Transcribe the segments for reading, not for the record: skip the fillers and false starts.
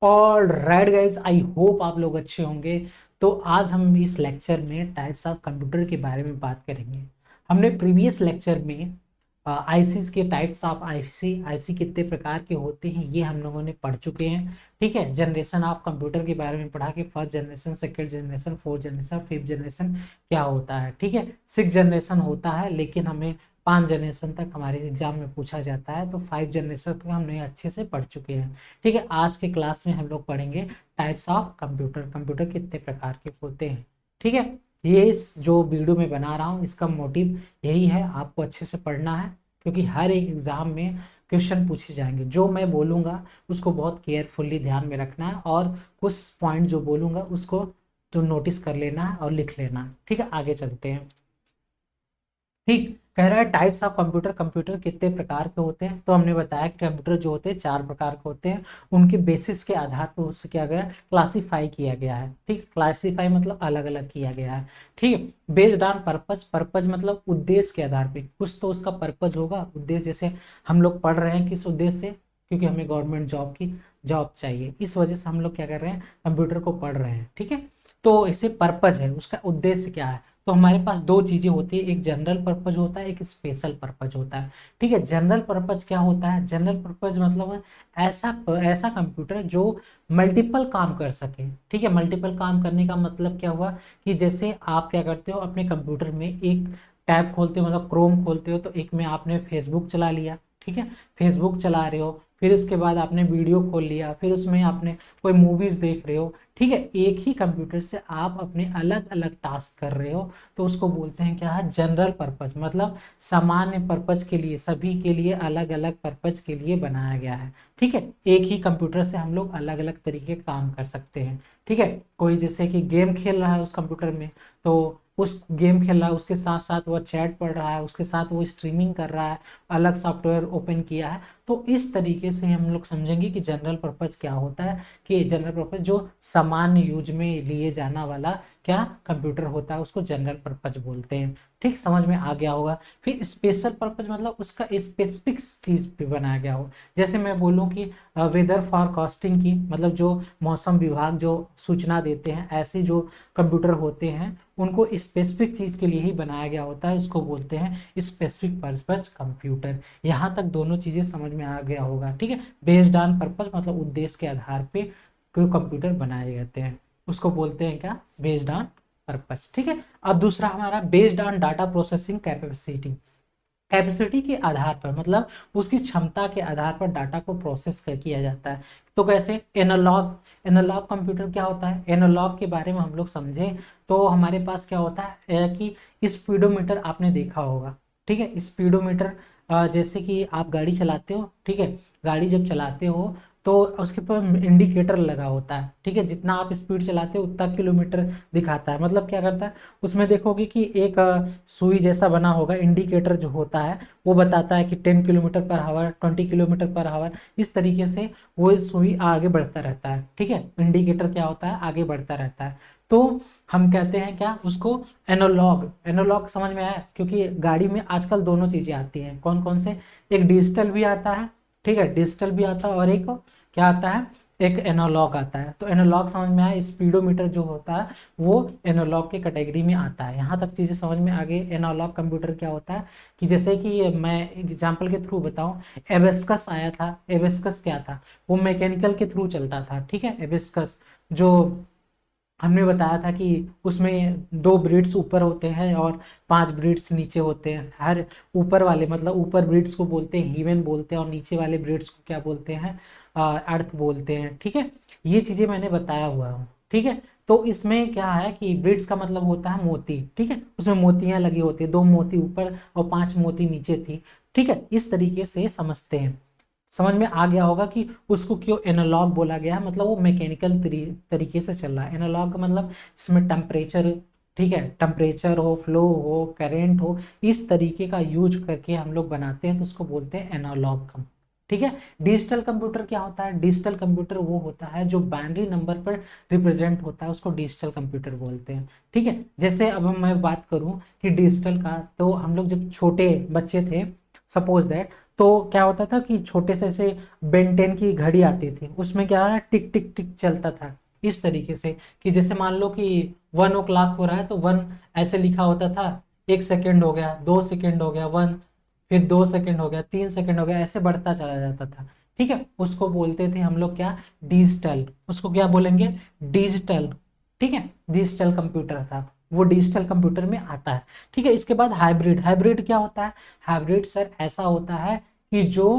और right guys, I hope आप लोग अच्छे होंगे। तो आज हम इस लेक्चर में टाइप्स ऑफ कंप्यूटर के बारे में बात करेंगे। हमने प्रीवियस लेक्चर में आईसीस के टाइप्स ऑफ आईसी आईसी कितने प्रकार के होते हैं ये हम लोगों ने पढ़ चुके हैं। ठीक है, जनरेशन ऑफ कंप्यूटर के बारे में पढ़ा कि first generation, second generation, fourth generation, fifth generation क्या होता है। ठीक है, सिक्स जनरेशन होता है लेकिन हमें 5 जनरेशन तक हमारे एग्जाम में पूछा जाता है, तो 5 जनरेशन तक हमने अच्छे से पढ़ चुके हैं। ठीक है, आज के क्लास में हम लोग पढ़ेंगे टाइप्स ऑफ कंप्यूटर, कंप्यूटर कितने प्रकार के होते हैं। ठीक है, ये इस जो वीडियो में बना रहा हूँ इसका मोटिव यही है, आपको अच्छे से पढ़ना है, क्योंकि हर एक एग्जाम में क्वेश्चन पूछे जाएंगे। जो मैं बोलूँगा उसको बहुत केयरफुली ध्यान में रखना है, और कुछ पॉइंट जो बोलूँगा उसको तो नोटिस कर लेना है और लिख लेना है। ठीक है, आगे चलते हैं। ठीक, कह रहा है टाइप्स ऑफ कंप्यूटर, कंप्यूटर कितने प्रकार के होते हैं। तो हमने बताया कि कंप्यूटर जो होते हैं 4 प्रकार के होते हैं, उनके बेसिस के आधार पर उससे क्या गया, क्लासीफाई किया गया है। ठीक, क्लासीफाई मतलब अलग अलग किया गया है। ठीक है, बेस्ड ऑन पर्पज, पर्पज मतलब उद्देश्य के आधार पे, कुछ तो उसका पर्पज होगा, उद्देश्य। जैसे हम लोग पढ़ रहे हैं किस उद्देश्य से, क्योंकि हमें गवर्नमेंट जॉब चाहिए, इस वजह से हम लोग क्या कर रहे हैं, कंप्यूटर को पढ़ रहे हैं। ठीक है, तो इसे पर्पज है, उसका उद्देश्य क्या है। तो हमारे पास दो चीजें होती है, एक जनरल पर्पज होता है, एक स्पेशल पर्पज होता है। ठीक है, जनरल पर्पज क्या होता है, जनरल पर्पज मतलब ऐसा ऐसा कंप्यूटर जो मल्टीपल काम कर सके। ठीक है, मल्टीपल काम करने का मतलब क्या हुआ कि जैसे आप क्या करते हो, अपने कंप्यूटर में एक टैब खोलते हो, मतलब क्रोम खोलते हो, तो एक में आपने फेसबुक चला लिया। ठीक है, फेसबुक चला रहे हो, फिर उसके बाद आपने वीडियो खोल लिया, फिर उसमें आपने कोई मूवीज देख रहे हो। ठीक है, एक ही कंप्यूटर से आप अपने अलग अलग टास्क कर रहे हो, तो उसको बोलते हैं क्या है, जनरल पर्पज। मतलब सामान्य पर्पज के लिए, सभी के लिए अलग अलग पर्पज के लिए बनाया गया है। ठीक है, एक ही कंप्यूटर से हम लोग अलग अलग तरीके के काम कर सकते हैं। ठीक है, कोई जैसे कि गेम खेल रहा है उस कंप्यूटर में, तो उस गेम खेल रहा है, उसके साथ साथ वह चैट पढ़ रहा है, उसके साथ वो स्ट्रीमिंग कर रहा है, अलग सॉफ्टवेयर ओपन किया है। तो इस तरीके से हम लोग समझेंगे कि जनरल पर्पज क्या होता है, कि जनरल पर्पज जो सामान्य यूज में लिए जाना वाला क्या कंप्यूटर होता है, उसको जनरल पर्पज बोलते हैं। ठीक, समझ में आ गया होगा। फिर स्पेशल पर्पज मतलब उसका स्पेसिफिक चीज पे बनाया गया हो। जैसे मैं बोलूँ कि वेदर फॉरकास्टिंग की, मतलब जो मौसम विभाग जो सूचना देते हैं, ऐसे जो कंप्यूटर होते हैं उनको स्पेसिफिक चीज के लिए ही बनाया गया होता है, उसको बोलते हैं स्पेसिफिक पर्पज कंप्यूटर। यहाँ तक दोनों चीजें समझ में आ गया होगा। ठीक है, बेस्ड ऑन पर्पज मतलब उद्देश्य के आधार पे कोई कंप्यूटर बनाए जाते हैं, उसको बोलते हैं क्या, बेस्ड ऑन पर्पस। ठीक है, अब दूसरा हमारा based on data processing capacity, capacity के आधार पर, मतलब उसकी क्षमता के आधार पर डाटा को प्रोसेस किया जाता है। तो कैसे, एनालॉग, एनालॉग कंप्यूटर क्या होता है, एनालॉग के बारे में हम लोग समझें तो हमारे पास क्या होता है कि स्पीडोमीटर आपने देखा होगा। ठीक है, स्पीडोमीटर जैसे कि आप गाड़ी चलाते हो। ठीक है, गाड़ी जब चलाते हो तो उसके ऊपर इंडिकेटर लगा होता है। ठीक है, जितना आप स्पीड चलाते हो उतना किलोमीटर दिखाता है। मतलब क्या करता है, उसमें देखोगे कि एक सुई जैसा बना होगा, इंडिकेटर जो होता है वो बताता है कि 10 kilometre per hour, 20 kilometre per hour, इस तरीके से वो सुई आगे बढ़ता रहता है। ठीक है, इंडिकेटर क्या होता है, आगे बढ़ता रहता है। तो हम कहते हैं क्या उसको, एनालॉग। एनालॉग समझ में आया, क्योंकि गाड़ी में आजकल दोनों चीजें आती हैं, कौन कौन से, एक डिजिटल भी आता है। ठीक है, डिजिटल भी आता है, और एक क्या आता है, एक एनालॉग आता है। तो एनालॉग समझ में आया, स्पीडोमीटर जो होता है वो एनालॉग के कैटेगरी में आता है। यहाँ तक चीजें समझ में आ गई। एनालॉग कंप्यूटर क्या होता है, कि जैसे कि मैं एग्जांपल के थ्रू बताऊं, एबेस्कस आया था। एबेस्कस क्या था, वो मैकेनिकल के थ्रू चलता था। ठीक है, एबेस्कस जो हमने बताया था कि उसमें 2 ब्रिड्स ऊपर होते हैं और 5 ब्रिड्स नीचे होते हैं। हर ऊपर वाले मतलब ऊपर ब्रिड्स को बोलते हैं हीवन बोलते हैं, और नीचे वाले ब्रिड्स को क्या बोलते हैं, अर्थ बोलते हैं। ठीक है, ये चीजें मैंने बताया हुआ हूँ। ठीक है, तो इसमें क्या है कि ब्रिड्स का मतलब होता है मोती। ठीक है, उसमें मोतियां लगी होती है, 2 मोती ऊपर और 5 मोती नीचे थी। ठीक है, इस तरीके से समझते हैं। समझ में आ गया होगा कि उसको क्यों एनालॉग बोला गया है, मतलब वो मैकेनिकल तरीके से चल रहा है। एनालॉग का मतलब इसमें टेम्परेचर, ठीक है, टेम्परेचर हो, फ्लो हो, करंट हो, इस तरीके का यूज करके हम लोग बनाते हैं, तो उसको बोलते हैं एनालॉग। ठीक है, डिजिटल कंप्यूटर क्या होता है, डिजिटल कंप्यूटर वो होता है जो बाइनरी नंबर पर रिप्रेजेंट होता है, उसको डिजिटल कंप्यूटर बोलते हैं। ठीक है, जैसे अब मैं बात करूं कि डिजिटल का, तो हम लोग जब छोटे बच्चे थे, सपोज दैट, तो क्या होता था कि छोटे से ऐसे बेंटेन की घड़ी आती थी, उसमें क्या है टिक टिक टिक चलता था इस तरीके से, कि जैसे मान लो कि 1 o'clock हो रहा है तो 1 ऐसे लिखा होता था, 1 सेकेंड हो गया, 2 सेकेंड हो गया 1, फिर 2 सेकेंड हो गया, 3 सेकेंड हो गया, ऐसे बढ़ता चला जाता था। ठीक है, उसको बोलते थे हम लोग क्या, डिजिटल, उसको क्या बोलेंगे, डिजिटल। ठीक है, डिजिटल कंप्यूटर था, वो डिजिटल कंप्यूटर में आता है। ठीक है, इसके बाद हाइब्रिड। हाइब्रिड क्या होता है, हाइब्रिड सर ऐसा होता है कि जो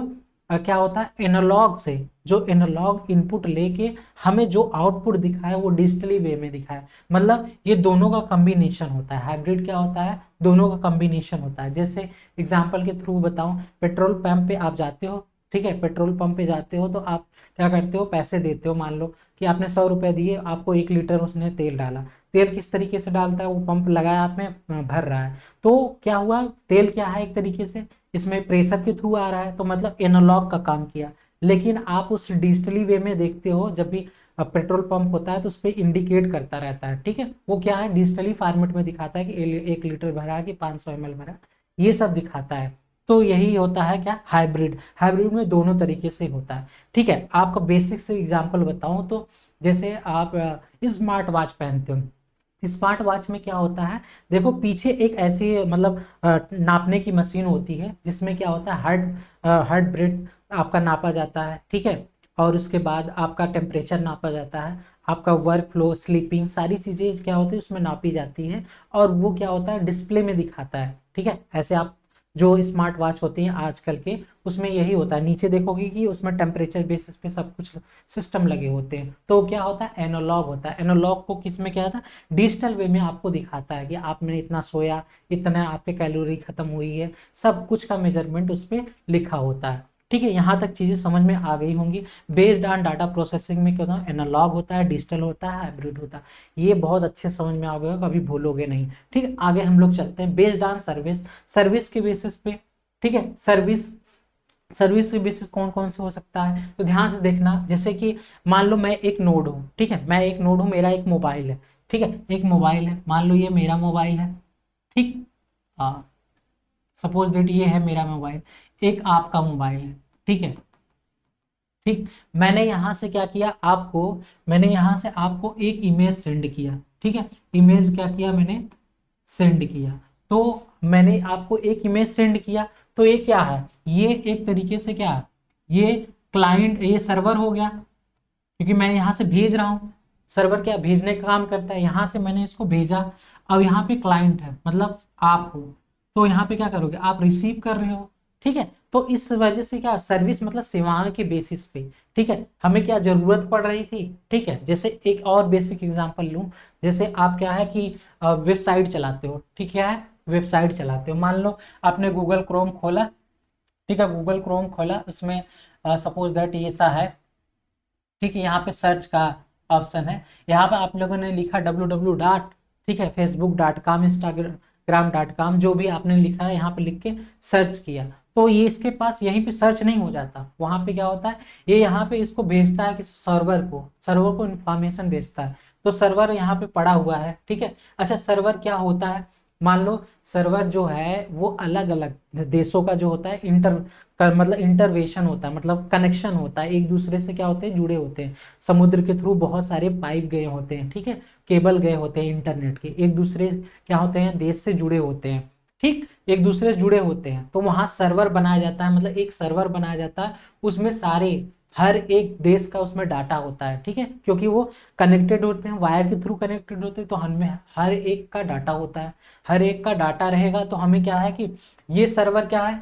क्या होता है, एनालॉग से, जो एनालॉग इनपुट लेके हमें जो आउटपुट दिखाए वो डिजिटली वे में दिखाए, मतलब ये दोनों का कॉम्बिनेशन होता है। हाइब्रिड क्या होता है, दोनों का कॉम्बिनेशन होता है। जैसे एग्जांपल के थ्रू बताऊं, पेट्रोल पंप पे आप जाते हो, ठीक है, पेट्रोल पंप पे जाते हो तो आप क्या करते हो, पैसे देते हो, मान लो कि आपने 100 रुपए दिए, आपको 1 लीटर उसने तेल डाला। तेल किस तरीके से डालता है, वो पंप लगाया आप में, भर रहा है, तो क्या हुआ, तेल क्या है, एक तरीके से इसमें प्रेशर के थ्रू आ रहा है, तो मतलब एनालॉग का काम किया। लेकिन आप उस डिजिटली वे में देखते हो, जब भी पेट्रोल पंप होता है तो उस पर इंडिकेट करता रहता है। ठीक है, वो क्या है, डिजिटली फॉर्मेट में दिखाता है कि 1 लीटर भरा है कि 500 ml भरा, ये सब दिखाता है। तो यही होता है क्या, हाइब्रिड। हाइब्रिड में दोनों तरीके से होता है। ठीक है, आपका बेसिक से एग्जांपल बताऊं तो जैसे आप स्मार्ट वॉच पहनते हो, स्मार्ट वॉच में क्या होता है, देखो पीछे एक ऐसी मतलब नापने की मशीन होती है, जिसमें क्या होता है, हार्ट ब्रेथ आपका नापा जाता है। ठीक है, और उसके बाद आपका टेम्परेचर नापा जाता है, आपका वर्क फ्लो, स्लीपिंग, सारी चीजें क्या होती है उसमें नापी जाती है, और वो क्या होता है, डिस्प्ले में दिखाता है। ठीक है, ऐसे आप जो स्मार्ट वॉच होती हैं आजकल के, उसमें यही होता है, नीचे देखोगे कि उसमें टेम्परेचर बेसिस पे सब कुछ सिस्टम लगे होते हैं। तो क्या होता है, एनालॉग होता है। एनालॉग को किस में क्या था, डिजिटल वे में आपको दिखाता है कि आपने इतना सोया, इतना आपके कैलोरी खत्म हुई है, सब कुछ का मेजरमेंट उस पर लिखा होता है। ठीक है, यहाँ तक चीजें समझ में आ गई होंगी। बेस्ड ऑन डाटा प्रोसेसिंग में क्या होता है, एनालॉग होता है, डिजिटल होता है, हाइब्रिड होता है। ये बहुत अच्छे समझ में आ गया, कभी भूलोगे नहीं। ठीक है, आगे हम लोग चलते हैं, बेस्ड ऑन सर्विस। सर्विस के बेसिस पे, ठीक है, सर्विस, सर्विस के बेसिस कौन कौन से हो सकता है, तो ध्यान से देखना। जैसे कि मान लो मैं एक नोड हूँ, ठीक है, मैं एक नोड हूँ, मेरा एक मोबाइल है। ठीक है, एक मोबाइल है, मान लो ये मेरा मोबाइल है। ठीक, हाँ, सपोज दैट ये है मेरा मोबाइल, एक आपका मोबाइल है। ठीक है, ठीक, मैंने यहां से क्या किया आपको, मैंने यहां से आपको एक इमेज सेंड किया। ठीक है, इमेज क्या किया मैंने, सेंड किया। तो मैंने आपको एक इमेज सेंड किया, तो ये क्या है, ये एक तरीके से क्या है, ये क्लाइंट, ये सर्वर हो गया, क्योंकि मैं यहाँ से भेज रहा हूँ। सर्वर क्या भेजने का काम करता है, यहाँ से मैंने इसको भेजा। अब यहाँ पे क्लाइंट है, मतलब आप हो, तो यहाँ पे क्या करोगे, आप रिसीव कर रहे हो। ठीक है, तो इस वजह से क्या, सर्विस मतलब सेवाओं के बेसिस पे। ठीक है, हमें क्या जरूरत पड़ रही थी। ठीक है, जैसे एक और बेसिक एग्जांपल लूं, जैसे आप क्या है कि वेबसाइट चलाते हो। ठीक है, वेबसाइट चलाते हो, मान लो आपने गूगल क्रोम खोला। ठीक है, गूगल क्रोम खोला, उसमें सपोज दैट ये सा है। ठीक है, यहाँ पे सर्च का ऑप्शन है, यहाँ पे आप लोगों ने लिखा www डॉट, ठीक है, facebook.com, instagram.com, जो भी आपने लिखा है यहाँ पे लिख के सर्च किया, तो ये इसके पास यहीं पे सर्च नहीं हो जाता, वहां पे क्या होता है, ये यहाँ पे इसको भेजता है किसी सर्वर को, सर्वर को इंफॉर्मेशन भेजता है। तो सर्वर यहाँ पे पड़ा हुआ है। ठीक है, अच्छा, सर्वर क्या होता है, मान लो सर्वर जो है वो अलग अलग देशों का जो होता है, मतलब इंटरवेशन होता है, मतलब कनेक्शन होता है, एक दूसरे से क्या होते हैं, जुड़े होते हैं। समुद्र के थ्रू बहुत सारे पाइप गए होते हैं, ठीक है, केबल गए होते हैं इंटरनेट के, एक दूसरे क्या होते हैं, देश से जुड़े होते हैं। ठीक, एक दूसरे से जुड़े होते हैं, तो वहां सर्वर बनाया जाता है, मतलब एक सर्वर बनाया जाता है, उसमें सारे, हर एक देश का उसमें डाटा होता है। ठीक है, क्योंकि वो कनेक्टेड होते हैं, वायर के थ्रू कनेक्टेड होते हैं, तो हमें हर एक का डाटा होता है। हर एक का डाटा रहेगा तो हमें क्या है कि ये सर्वर क्या है,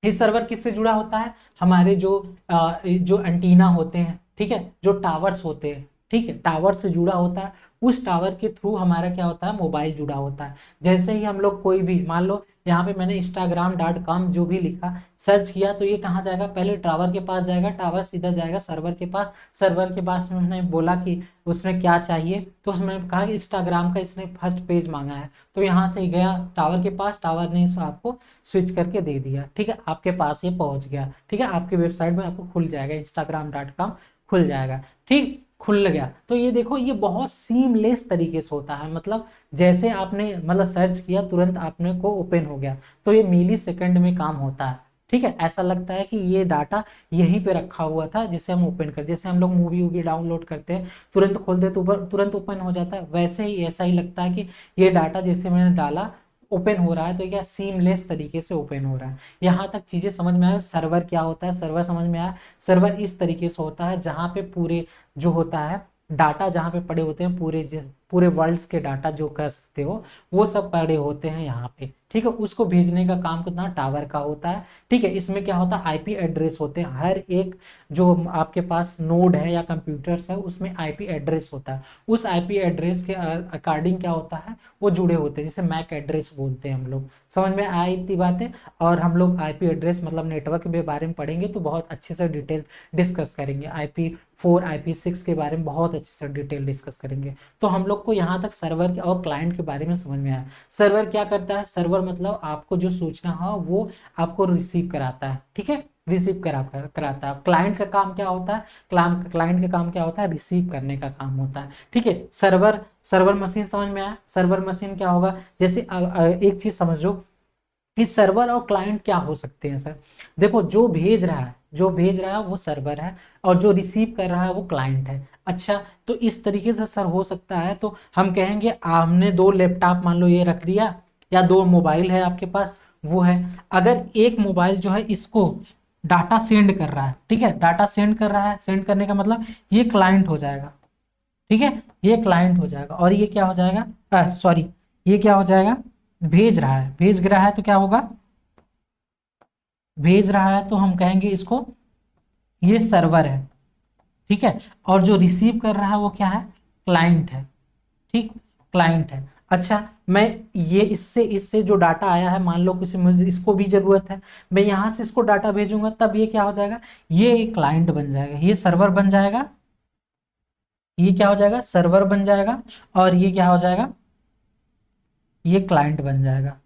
ये सर्वर किससे जुड़ा होता है, हमारे जो एंटीना होते हैं, ठीक है, जो टावर्स होते हैं, ठीक है, टावर से जुड़ा होता है। उस टावर के थ्रू हमारा क्या होता है, मोबाइल जुड़ा होता है। जैसे ही हम लोग कोई भी, मान लो यहाँ पे मैंने instagram.com जो भी लिखा, सर्च किया, तो ये कहाँ जाएगा, पहले टावर के पास जाएगा, टावर सीधा जाएगा सर्वर के पास। सर्वर के पास में मैंने बोला कि उसमें क्या चाहिए, तो उसने कहा कि इंस्टाग्राम का इसने फर्स्ट पेज मांगा है, तो यहाँ से गया टावर के पास, टावर ने इसको आपको स्विच करके दे दिया। ठीक है, आपके पास ये पहुंच गया। ठीक है, आपकी वेबसाइट में आपको खुल जाएगा, instagram.com खुल जाएगा। ठीक, खुल गया, तो ये देखो, ये बहुत सीमलेस तरीके से होता है, मतलब जैसे आपने मतलब सर्च किया, तुरंत आपने को ओपन हो गया, तो ये मिली सेकंड में काम होता है। ठीक है, ऐसा लगता है कि ये डाटा यहीं पे रखा हुआ था जिसे हम ओपन कर, जैसे हम लोग मूवी वूवी डाउनलोड करते हैं तुरंत खोलते हैं तो तुरंत ओपन हो जाता है, वैसे ही ऐसा ही लगता है कि ये डाटा जैसे मैंने डाला ओपन हो रहा है, तो क्या सीमलेस तरीके से ओपन हो रहा है। यहाँ तक चीजें समझ में आया। सर्वर क्या होता है, सर्वर समझ में आया। सर्वर इस तरीके से होता है जहाँ पे पूरे जो होता है डाटा जहाँ पे पड़े होते हैं, पूरे वर्ल्ड के डाटा जो कह सकते हो वो सब पड़े होते हैं यहाँ पे, ठीक है। उसको भेजने का काम कितना टावर का होता है, ठीक है। इसमें क्या होता है, आईपी एड्रेस होते हैं, हर एक जो आपके पास नोड है या कंप्यूटर्स है उसमें आईपी एड्रेस होता है। उस आईपी एड्रेस के अकॉर्डिंग क्या होता है वो जुड़े होते हैं, जैसे मैक एड्रेस बोलते हैं हम लोग। समझ में आई इतनी बातें। और हम लोग आईपी एड्रेस मतलब नेटवर्क के बारे में पढ़ेंगे तो बहुत अच्छे से डिटेल डिस्कस करेंगे। IP4 IP6 के बारे में बहुत अच्छे से डिटेल डिस्कस करेंगे। तो हम लोग को यहाँ तक सर्वर और क्लाइंट के बारे में समझ में आया। सर्वर क्या करता है, सर्वर मतलब आपको जो सूचना हो वो आपको रिसीव कराता है, ठीक है, रिसीव कराता है। क्लाइंट का काम क्या होता है, क्लाइंट का काम क्या होता है, रिसीव करने का काम होता है, ठीक है। सर्वर मशीन समझ में आया। सर्वर मशीन क्या होगा, जैसे एक चीज समझो कि सर्वर और क्लाइंट क्या हो सकते हैं सर। देखो, जो भेज रहा है वो सर्वर है और जो रिसीव कर रहा है वो क्लाइंट है। अच्छा, तो इस तरीके से सर हो सकता है, तो हम कहेंगे हमने दो लैपटॉप मान लो ये रख दिया या दो मोबाइल है आपके पास, वो है। अगर एक मोबाइल जो है इसको डाटा सेंड कर रहा है, ठीक है, डाटा सेंड कर रहा है, सेंड करने का मतलब ये क्लाइंट हो जाएगा, ठीक है, ये क्लाइंट हो जाएगा। और ये क्या हो जाएगा, सॉरी, ये क्या हो जाएगा, भेज रहा है तो क्या होगा, भेज रहा है तो हम कहेंगे इसको ये सर्वर है, ठीक है। और जो रिसीव कर रहा है वो क्या है, क्लाइंट है, ठीक, क्लाइंट है। अच्छा, मैं ये इससे इससे जो डाटा आया है, मान लो किसी मुझे इसको भी जरूरत है, मैं यहां से इसको डाटा भेजूंगा तब ये क्या हो जाएगा, ये क्लाइंट बन जाएगा, ये सर्वर बन जाएगा, ये क्या हो जाएगा, सर्वर बन जाएगा। और ये क्या हो जाएगा, ये क्लाइंट बन जाएगा।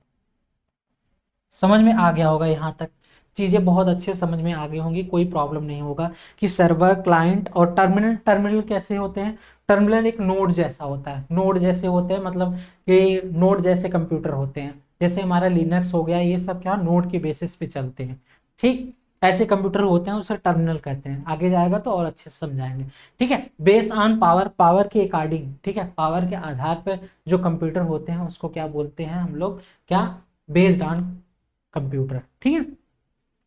समझ में आ गया होगा, यहाँ तक चीजें बहुत अच्छे समझ में आ गई होंगी, कोई प्रॉब्लम नहीं होगा कि सर्वर, क्लाइंट और टर्मिनल। टर्मिनल कैसे होते हैं, टर्मिनल एक नोड जैसा होता है, नोड जैसे होते हैं मतलब कि नोड जैसे कंप्यूटर होते हैं, जैसे हमारा लिनक्स हो गया, ये सब क्या नोड के बेसिस पे चलते हैं, ठीक। ऐसे कंप्यूटर होते हैं, उसे टर्मिनल कहते हैं। आगे जाएगा तो और अच्छे से समझाएंगे, ठीक है। बेस्ड ऑन पावर, पावर के अकॉर्डिंग, ठीक है, पावर के आधार पर जो कंप्यूटर होते हैं उसको क्या बोलते हैं हम लोग, क्या, बेस्ड ऑन कंप्यूटर, ठीक है,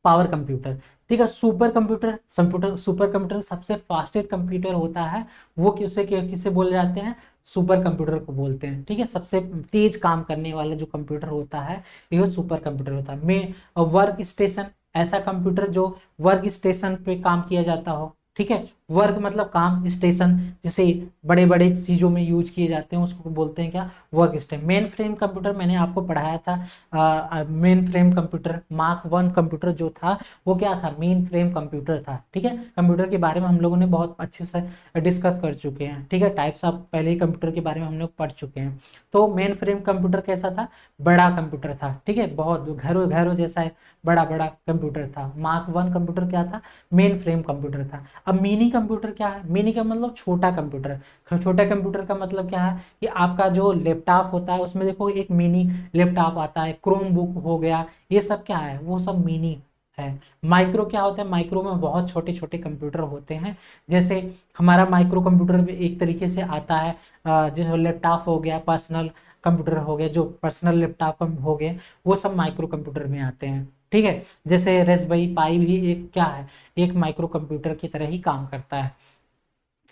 पावर कंप्यूटर, ठीक है। सुपर कंप्यूटर सबसे फास्टेस्ट कंप्यूटर होता है, वो किसे बोले जाते हैं, सुपर कंप्यूटर को बोलते हैं, ठीक है। सबसे तेज काम करने वाला जो कंप्यूटर होता है ये सुपर कंप्यूटर होता है। में वर्क स्टेशन, ऐसा कंप्यूटर जो वर्क स्टेशन पे काम किया जाता हो, ठीक है। वर्क मतलब काम, स्टेशन जैसे बड़े बड़े चीजों में यूज किए जाते हैं उसको बोलते हैं क्या, work station. Main frame computer मैंने आपको पढ़ाया था, main frame computer, Mark 1 computer जो था वो क्या था, मेन फ्रेम कंप्यूटर था, ठीक है। कंप्यूटर के बारे में हम लोगों ने बहुत अच्छे से डिस्कस कर चुके हैं, ठीक है। टाइप्स ऑफ पहले ही कंप्यूटर के बारे में हम लोग पढ़ चुके हैं। तो मेन फ्रेम कंप्यूटर कैसा था, बड़ा कंप्यूटर था, ठीक है, बहुत घरों घरों जैसा है, बड़ा बड़ा कंप्यूटर था। Mark 1 कंप्यूटर क्या था, मेन फ्रेम कंप्यूटर था। अब मिनी कंप्यूटर क्या है, मिनी का मतलब छोटा कंप्यूटर। छोटा कंप्यूटर का मतलब क्या है कि आपका जो लैपटॉप होता है उसमें देखो एक मिनी लैपटॉप आता है, क्रोम बुक हो गया, ये सब क्या है, वो सब मिनी है। माइक्रो क्या होता है, माइक्रो में बहुत छोटे छोटे कंप्यूटर होते हैं, जैसे हमारा माइक्रो कंप्यूटर भी एक तरीके से आता है, जैसे लैपटॉप हो गया, पर्सनल कंप्यूटर हो गया, जो पर्सनल लैपटॉप हो गए वो सब माइक्रो कंप्यूटर में आते हैं, ठीक है। जैसे रेस्पबेरी पाई भी एक क्या है, एक माइक्रो कंप्यूटर की तरह ही काम करता है,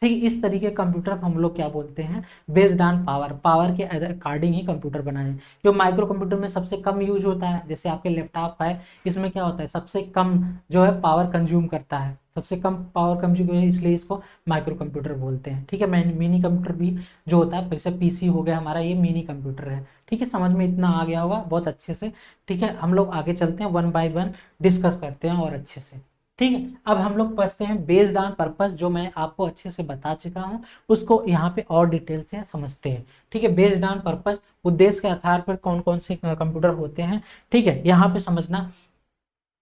ठीक। इस तरीके कंप्यूटर हम लोग क्या बोलते हैं, बेस्ड ऑन पावर, पावर के अकॉर्डिंग ही कंप्यूटर बनाए। जो माइक्रो कंप्यूटर में सबसे कम यूज होता है, जैसे आपके लैपटॉप है, इसमें क्या होता है, सबसे कम जो है पावर कंज्यूम करता है, सबसे कम पावर कंज्यूम है, इसलिए इसको माइक्रो कंप्यूटर बोलते हैं, ठीक है। मिनी कंप्यूटर भी जो होता है, जैसे पीसी हो गया हमारा, ये मिनी कंप्यूटर है, ठीक है। समझ में इतना आ गया होगा बहुत अच्छे से, ठीक है। हम लोग आगे चलते हैं, 1 बाय 1 डिस्कस करते हैं और अच्छे से, ठीक है। अब हम लोग पढ़ते हैं बेस्ड ऑन पर्पस, जो मैं आपको अच्छे से बता चुका हूं उसको यहाँ पे और डिटेल से समझते हैं, ठीक है। बेस्ड ऑन पर्पस, उद्देश्य के आधार पर कौन कौन से कंप्यूटर होते हैं, ठीक है। यहाँ पे समझना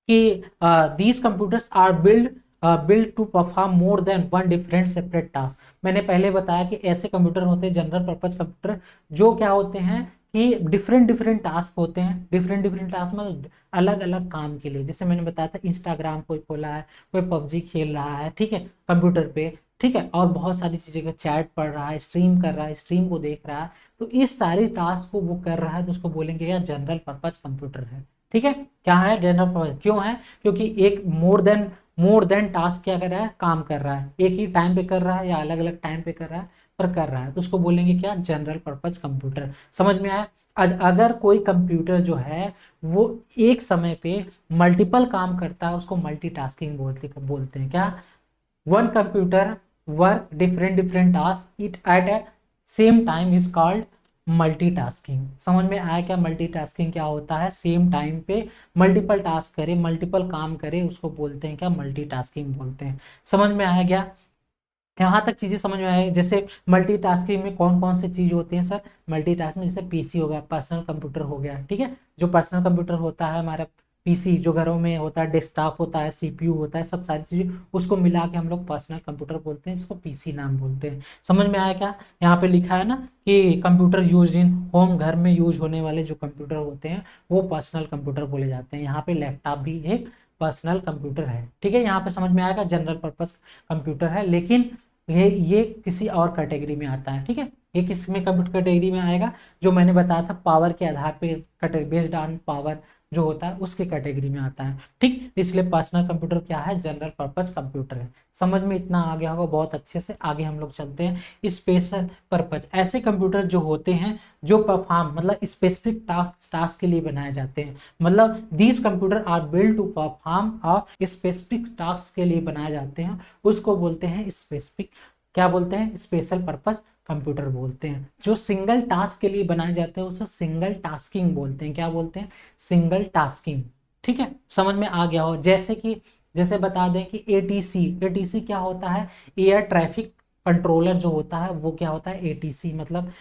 कि these computers are build to perform more than one different separate task. मैंने पहले बताया कि ऐसे कंप्यूटर होते हैं जनरल पर्पस कंप्यूटर, जो क्या होते हैं कि डिफरेंट डिफरेंट टास्क होते हैं, डिफरेंट डिफरेंट टास्क मतलब अलग अलग काम के लिए। जैसे मैंने बताया था इंस्टाग्राम कोई खोला है, कोई पबजी खेल रहा है, ठीक है, कंप्यूटर पे, ठीक है, और बहुत सारी चीज़ें का चैट पढ़ रहा है, स्ट्रीम कर रहा है, स्ट्रीम को देख रहा है, तो इस सारे टास्क को वो कर रहा है, तो उसको बोलेंगे यार जनरल पर्पज कंप्यूटर है। ठीक है, क्या है जनरल पर्पज, क्यों है, क्योंकि एक मोर देन टास्क क्या कर रहा है, काम कर रहा है, एक ही टाइम पे कर रहा है या अलग अलग टाइम पे कर रहा है, पर कर रहा है, तो उसको बोलेंगे क्या, जनरल पर्पज कंप्यूटर। समझ में आया। आज अगर कोई कंप्यूटर जो है वो एक समय पे मल्टीपल काम करता है, उसको मल्टीटास्किंग बोलते हैं। क्या, one computer work different different task it at A same time is called multitasking. समझ में आया क्या, मल्टीटास्किंग क्या होता है, सेम टाइम पे मल्टीपल टास्क करे, मल्टीपल काम करे, उसको बोलते हैं क्या, मल्टीटास्किंग बोलते हैं। समझ में आया क्या, यहाँ तक चीजें समझ में आए। जैसे मल्टीटास्किंग में कौन कौन से चीज होती हैं सर, मल्टीटास्किंग जैसे पीसी हो गया, पर्सनल कंप्यूटर हो गया, ठीक है, जो पर्सनल कंप्यूटर होता है हमारा, पीसी जो घरों में होता है, डेस्कटॉप होता है, सीपीयू होता है, सब सारी चीजें उसको मिला के हम लोग पर्सनल कंप्यूटर बोलते हैं, इसको पीसी नाम बोलते हैं। समझ में आया क्या, यहाँ पे लिखा है ना कि कंप्यूटर यूज इन होम, घर में यूज होने वाले जो कंप्यूटर होते हैं वो पर्सनल कंप्यूटर बोले जाते हैं। यहाँ पे लैपटॉप भी एक पर्सनल कंप्यूटर है। ठीक है, यहाँ पे समझ में आएगा जनरल पर्पस कंप्यूटर है, लेकिन ये किसी और कैटेगरी में आता है। ठीक है, ये किस में कंप्यूटर कैटेगरी में आएगा, जो मैंने बताया था पावर के आधार पे, बेस्ड ऑन पावर जो होता है उसके कैटेगरी में आता है। ठीक, इसलिए पर्सनल कंप्यूटर क्या है, जनरल पर्पज कंप्यूटर है। समझ में इतना आ गया होगा बहुत अच्छे से। आगे हम लोग चलते हैं स्पेशल पर्पज, ऐसे कंप्यूटर जो होते हैं जो परफॉर्म मतलब स्पेसिफिक टास्क के लिए बनाए जाते हैं, मतलब these computer are build to perform और स्पेसिफिक टास्क के लिए बनाए जाते हैं, उसको बोलते हैं स्पेसिफिक, क्या बोलते हैं, स्पेशल पर्पज कंप्यूटर बोलते हैं। जो सिंगल टास्क के लिए बनाए जाते हैं उसको सिंगल टास्किंग बोलते हैं। क्या बोलते हैं, सिंगल टास्किंग। ठीक है, समझ में आ गया हो। जैसे कि जैसे बता दें कि एटीसी, एटीसी क्या होता है, एयर ट्रैफिक कंट्रोलर जो होता है वो क्या होता है, एटीसी मतलब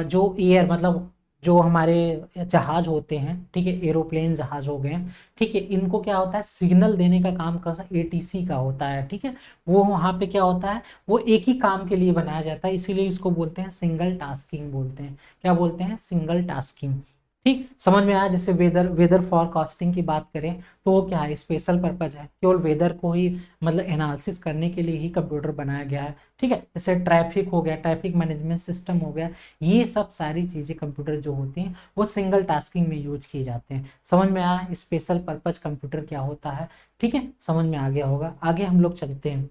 जो एयर मतलब जो हमारे जहाज होते हैं, ठीक है, एरोप्लेन जहाज हो गए, ठीक है, इनको क्या होता है, सिग्नल देने का काम कैसा एटीसी का होता है। ठीक है, वो वहां पे क्या होता है, वो एक ही काम के लिए बनाया जाता है, इसीलिए इसको बोलते हैं सिंगल टास्किंग बोलते हैं। क्या बोलते हैं, सिंगल टास्किंग। ठीक, समझ में आया। जैसे वेदर वेदर फॉरकास्टिंग की बात करें तो वो क्या है, स्पेशल पर्पज है, केवल वेदर को ही मतलब एनालिसिस करने के लिए ही कंप्यूटर बनाया गया है। ठीक है, जैसे ट्रैफिक हो गया, ट्रैफिक मैनेजमेंट सिस्टम हो गया, ये सब सारी चीजें कंप्यूटर जो होती हैं वो सिंगल टास्किंग में यूज किए जाते हैं। समझ में आया स्पेशल पर्पज कंप्यूटर क्या होता है। ठीक है, समझ में आ गया होगा। आगे हम लोग चलते हैं।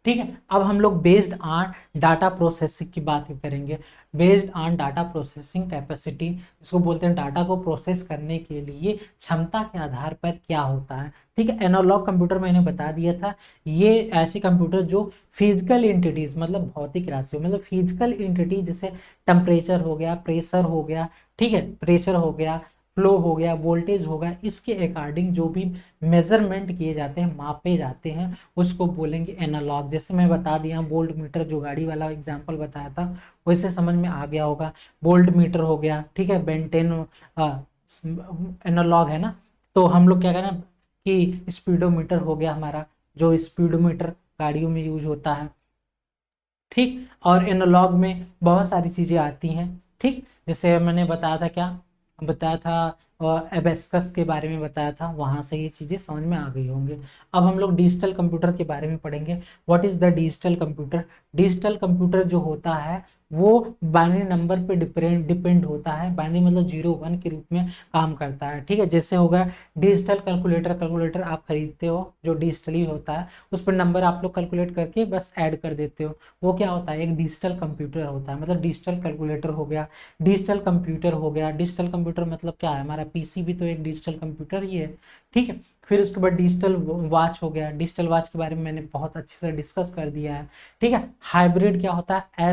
ठीक है, अब हम लोग बेस्ड ऑन डाटा प्रोसेसिंग की बात करेंगे। Based on data processing capacity, इसको बोलते हैं डाटा को प्रोसेस करने के लिए क्षमता के आधार पर क्या होता है। ठीक है, एनालॉग कंप्यूटर मैंने बता दिया था, ये ऐसे कंप्यूटर जो फिजिकल एंटिटीज मतलब भौतिक राशि मतलब फिजिकल एंटिटी, जैसे टेम्परेचर हो गया, प्रेशर हो गया, ठीक है, प्रेशर हो गया, फ्लो हो गया, वोल्टेज हो गया, इसके अकॉर्डिंग जो भी मेजरमेंट किए जाते हैं, मापे जाते हैं, उसको बोलेंगे एनालॉग। जैसे मैं बता दिया वोल्ट मीटर, जो गाड़ी वाला एग्जांपल बताया था, वैसे समझ में आ गया होगा। वोल्ट मीटर हो गया, ठीक है, बेंटेन एनालॉग है ना। तो हम लोग क्या करें कि स्पीडोमीटर हो गया हमारा, जो स्पीडोमीटर गाड़ियों में यूज होता है। ठीक, और एनालॉग में बहुत सारी चीजें आती हैं। ठीक, जैसे मैंने बताया था, क्या बताया था, एबेस्कस के बारे में बताया था, वहां से ये चीजें समझ में आ गई होंगे। अब हम लोग डिजिटल कंप्यूटर के बारे में पढ़ेंगे। What is the digital computer. Digital computer जो होता है वो बाइनरी नंबर पे डिपेंड होता है, बाइनरी मतलब 0 1 के रूप में काम करता है। ठीक है, जैसे होगा डिजिटल कैलकुलेटर, कैलकुलेटर आप खरीदते हो जो डिजिटली होता है, उस पर नंबर आप लोग कैलकुलेट करके बस ऐड कर देते हो, वो क्या होता है, एक डिजिटल कंप्यूटर होता है, मतलब डिजिटल कैलकुलेटर हो गया, डिजिटल कंप्यूटर हो गया। डिजिटल कंप्यूटर मतलब क्या है, हमारा पीसी भी तो एक डिजिटल कंप्यूटर ही है। ठीक है, फिर उसके बाद डिजिटल वॉच हो गया, डिजिटल वॉच के बारे में मैंने बहुत अच्छे से डिस्कस कर दिया है। ठीक है, हाइब्रिड क्या होता है,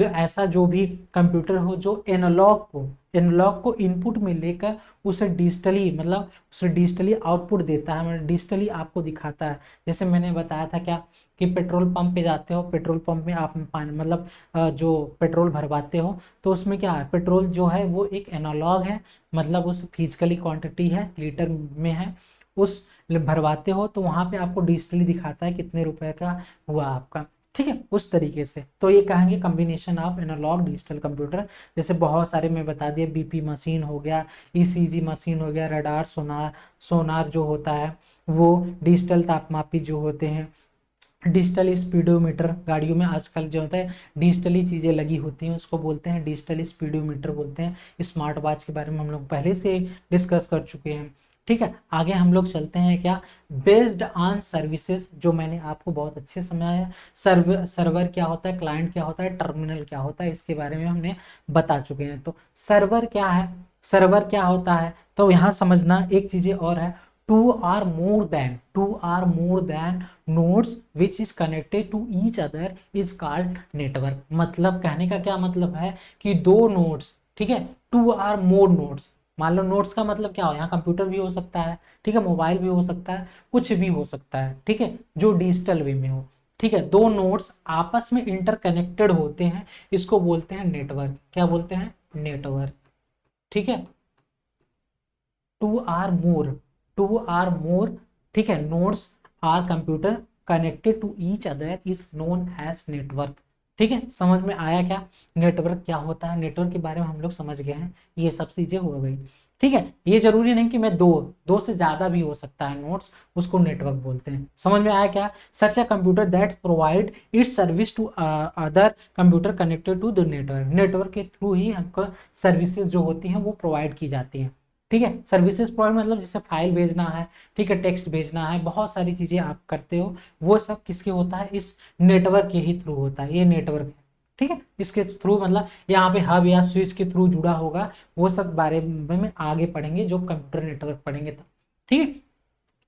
ऐसा जो भी कंप्यूटर हो जो एनालॉग को इनपुट में लेकर उसे डिजिटली मतलब उसे डिजिटली आउटपुट देता है, मतलब डिजिटली आपको दिखाता है। जैसे मैंने बताया था क्या कि पेट्रोल पंप पे जाते हो, पेट्रोल पंप में आप पानी मतलब जो पेट्रोल भरवाते हो, तो उसमें क्या है, पेट्रोल जो है वो एक एनालॉग है, मतलब उस फिजिकली क्वांटिटी है, लीटर में है, उस भरवाते हो तो वहां पे आपको डिजिटली दिखाता है कितने रुपए का हुआ आपका। ठीक है, उस तरीके से। तो ये कहेंगे combination of analogue digital computer. जैसे बहुत सारे मैं बता दिया, बीपी मशीन हो गया, ईसीजी मशीन हो गया, रडार, सोनार, सोनार जो होता है वो, डिजिटल तापमापी जो होते हैं, डिजिटल स्पीडोमीटर, गाड़ियों में आजकल जो होता है डिजिटली चीज़ें लगी होती हैं उसको बोलते हैं डिजिटल स्पीडोमीटर बोलते हैं। स्मार्ट वॉच के बारे में हम लोग पहले से डिस्कस कर चुके हैं। ठीक है, आगे हम लोग चलते हैं क्या, बेस्ड ऑन सर्विसेज, जो मैंने आपको बहुत अच्छे समझाया। सर्वर क्या होता है, क्लाइंट क्या होता है, टर्मिनल क्या होता है, इसके बारे में हमने बता चुके हैं। तो सर्वर क्या है, सर्वर क्या होता है, तो यहाँ समझना एक चीज़ें और है, two or more than nodes which is connected to each other is called network। मतलब कहने का क्या मतलब है कि दो नोड्स, ठीक है, टू आर मोर नोड्स। मान लो नोड्स का मतलब क्या हो, यहाँ कंप्यूटर भी हो सकता है, ठीक है, मोबाइल भी हो सकता है, कुछ भी हो सकता है, ठीक है, जो डिजिटल वे में हो। ठीक है, दो नोड्स आपस में इंटरकनेक्टेड होते हैं, इसको बोलते हैं नेटवर्क। क्या बोलते हैं, नेटवर्क। ठीक है, two or more, two or more, ठीक है, nodes or computer connected to each other is known as network. ठीक है, समझ में आया क्या, नेटवर्क क्या होता है, नेटवर्क के बारे में हम लोग समझ गए हैं, ये सब चीजें हो गई। ठीक है, ये जरूरी नहीं कि मैं दो, दो से ज्यादा भी हो सकता है नोड्स, उसको नेटवर्क बोलते हैं। समझ में आया क्या, such a computer that provide its service to other computer connected to the network. Network के थ्रू ही हमको सर्विसेज जो होती हैं वो प्रोवाइड की जाती हैं। ठीक है, सर्विसेज प्रोवाइड मतलब जैसे फाइल भेजना है, ठीक है, टेक्स्ट भेजना है, बहुत सारी चीजें आप करते हो, वो सब किसके होता है, इस नेटवर्क के ही थ्रू होता है, ये नेटवर्क है। ठीक है, इसके थ्रू मतलब यहाँ पे हब या स्विच के थ्रू जुड़ा होगा, वो सब बारे में आगे पढ़ेंगे, जो कंप्यूटर नेटवर्क पढ़ेंगे तब। ठीक है,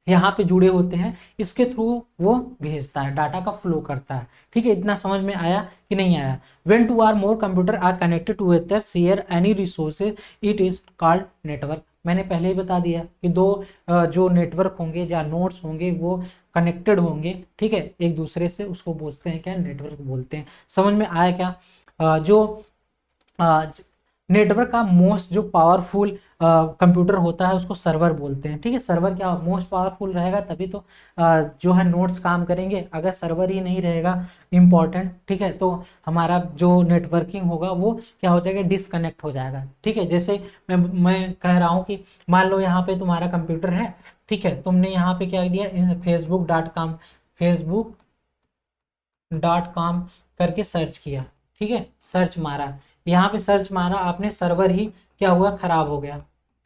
यहाँ पे जुड़े होते हैं, इसके थ्रू वो भेजता है, डाटा का फ्लो करता है। ठीक है, इतना समझ में आया कि नहीं आया। When two or more computer are connected to other share any resources it is called network. मैंने पहले ही बता दिया कि दो जो नेटवर्क होंगे या नोड्स होंगे वो कनेक्टेड होंगे, ठीक है, एक दूसरे से, उसको बोलते हैं क्या, नेटवर्क बोलते हैं। समझ में आया क्या, जो नेटवर्क का मोस्ट जो पावरफुल कंप्यूटर होता है उसको सर्वर बोलते हैं। ठीक है, सर्वर क्या मोस्ट पावरफुल रहेगा तभी तो जो है नोड्स काम करेंगे। अगर सर्वर ही नहीं रहेगा इंपॉर्टेंट, ठीक है, तो हमारा जो नेटवर्किंग होगा वो क्या हो जाएगा, डिसकनेक्ट हो जाएगा। ठीक है, जैसे मैं कह रहा हूँ कि मान लो यहाँ पे तुम्हारा कंप्यूटर है, ठीक है, तुमने यहाँ पे क्या दिया, facebook.com, facebook.com करके सर्च किया, ठीक है, सर्च मारा, यहाँ पे सर्च मारा आपने, सर्वर ही क्या हुआ, खराब हो गया।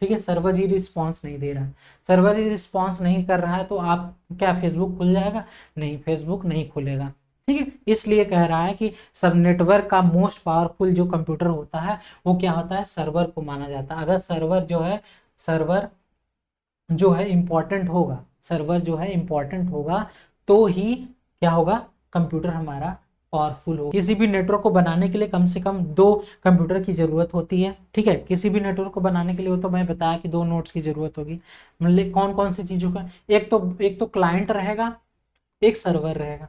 ठीक है, सर्वर ही रिस्पॉन्स नहीं दे रहा है, सर्वर ही रिस्पॉन्स नहीं कर रहा है, तो आप क्या फेसबुक खुल जाएगा, नहीं, फेसबुक नहीं खुलेगा। ठीक है, इसलिए कह रहा है कि सब नेटवर्क का मोस्ट पावरफुल जो कंप्यूटर होता है वो क्या होता है, सर्वर को माना जाता है। अगर सर्वर जो है, सर्वर जो है इंपॉर्टेंट होगा, सर्वर जो है इंपॉर्टेंट होगा तो ही क्या होगा, कंप्यूटर हमारा पावरफुल हो। किसी भी नेटवर्क को बनाने के लिए कम से कम दो कंप्यूटर की जरूरत होती है। ठीक है, किसी भी नेटवर्क को बनाने के लिए, तो मैं बताया कि दो नोड्स की जरूरत होगी। मतलब कौन कौन सी चीजों का, एक तो क्लाइंट रहेगा, एक सर्वर रहेगा।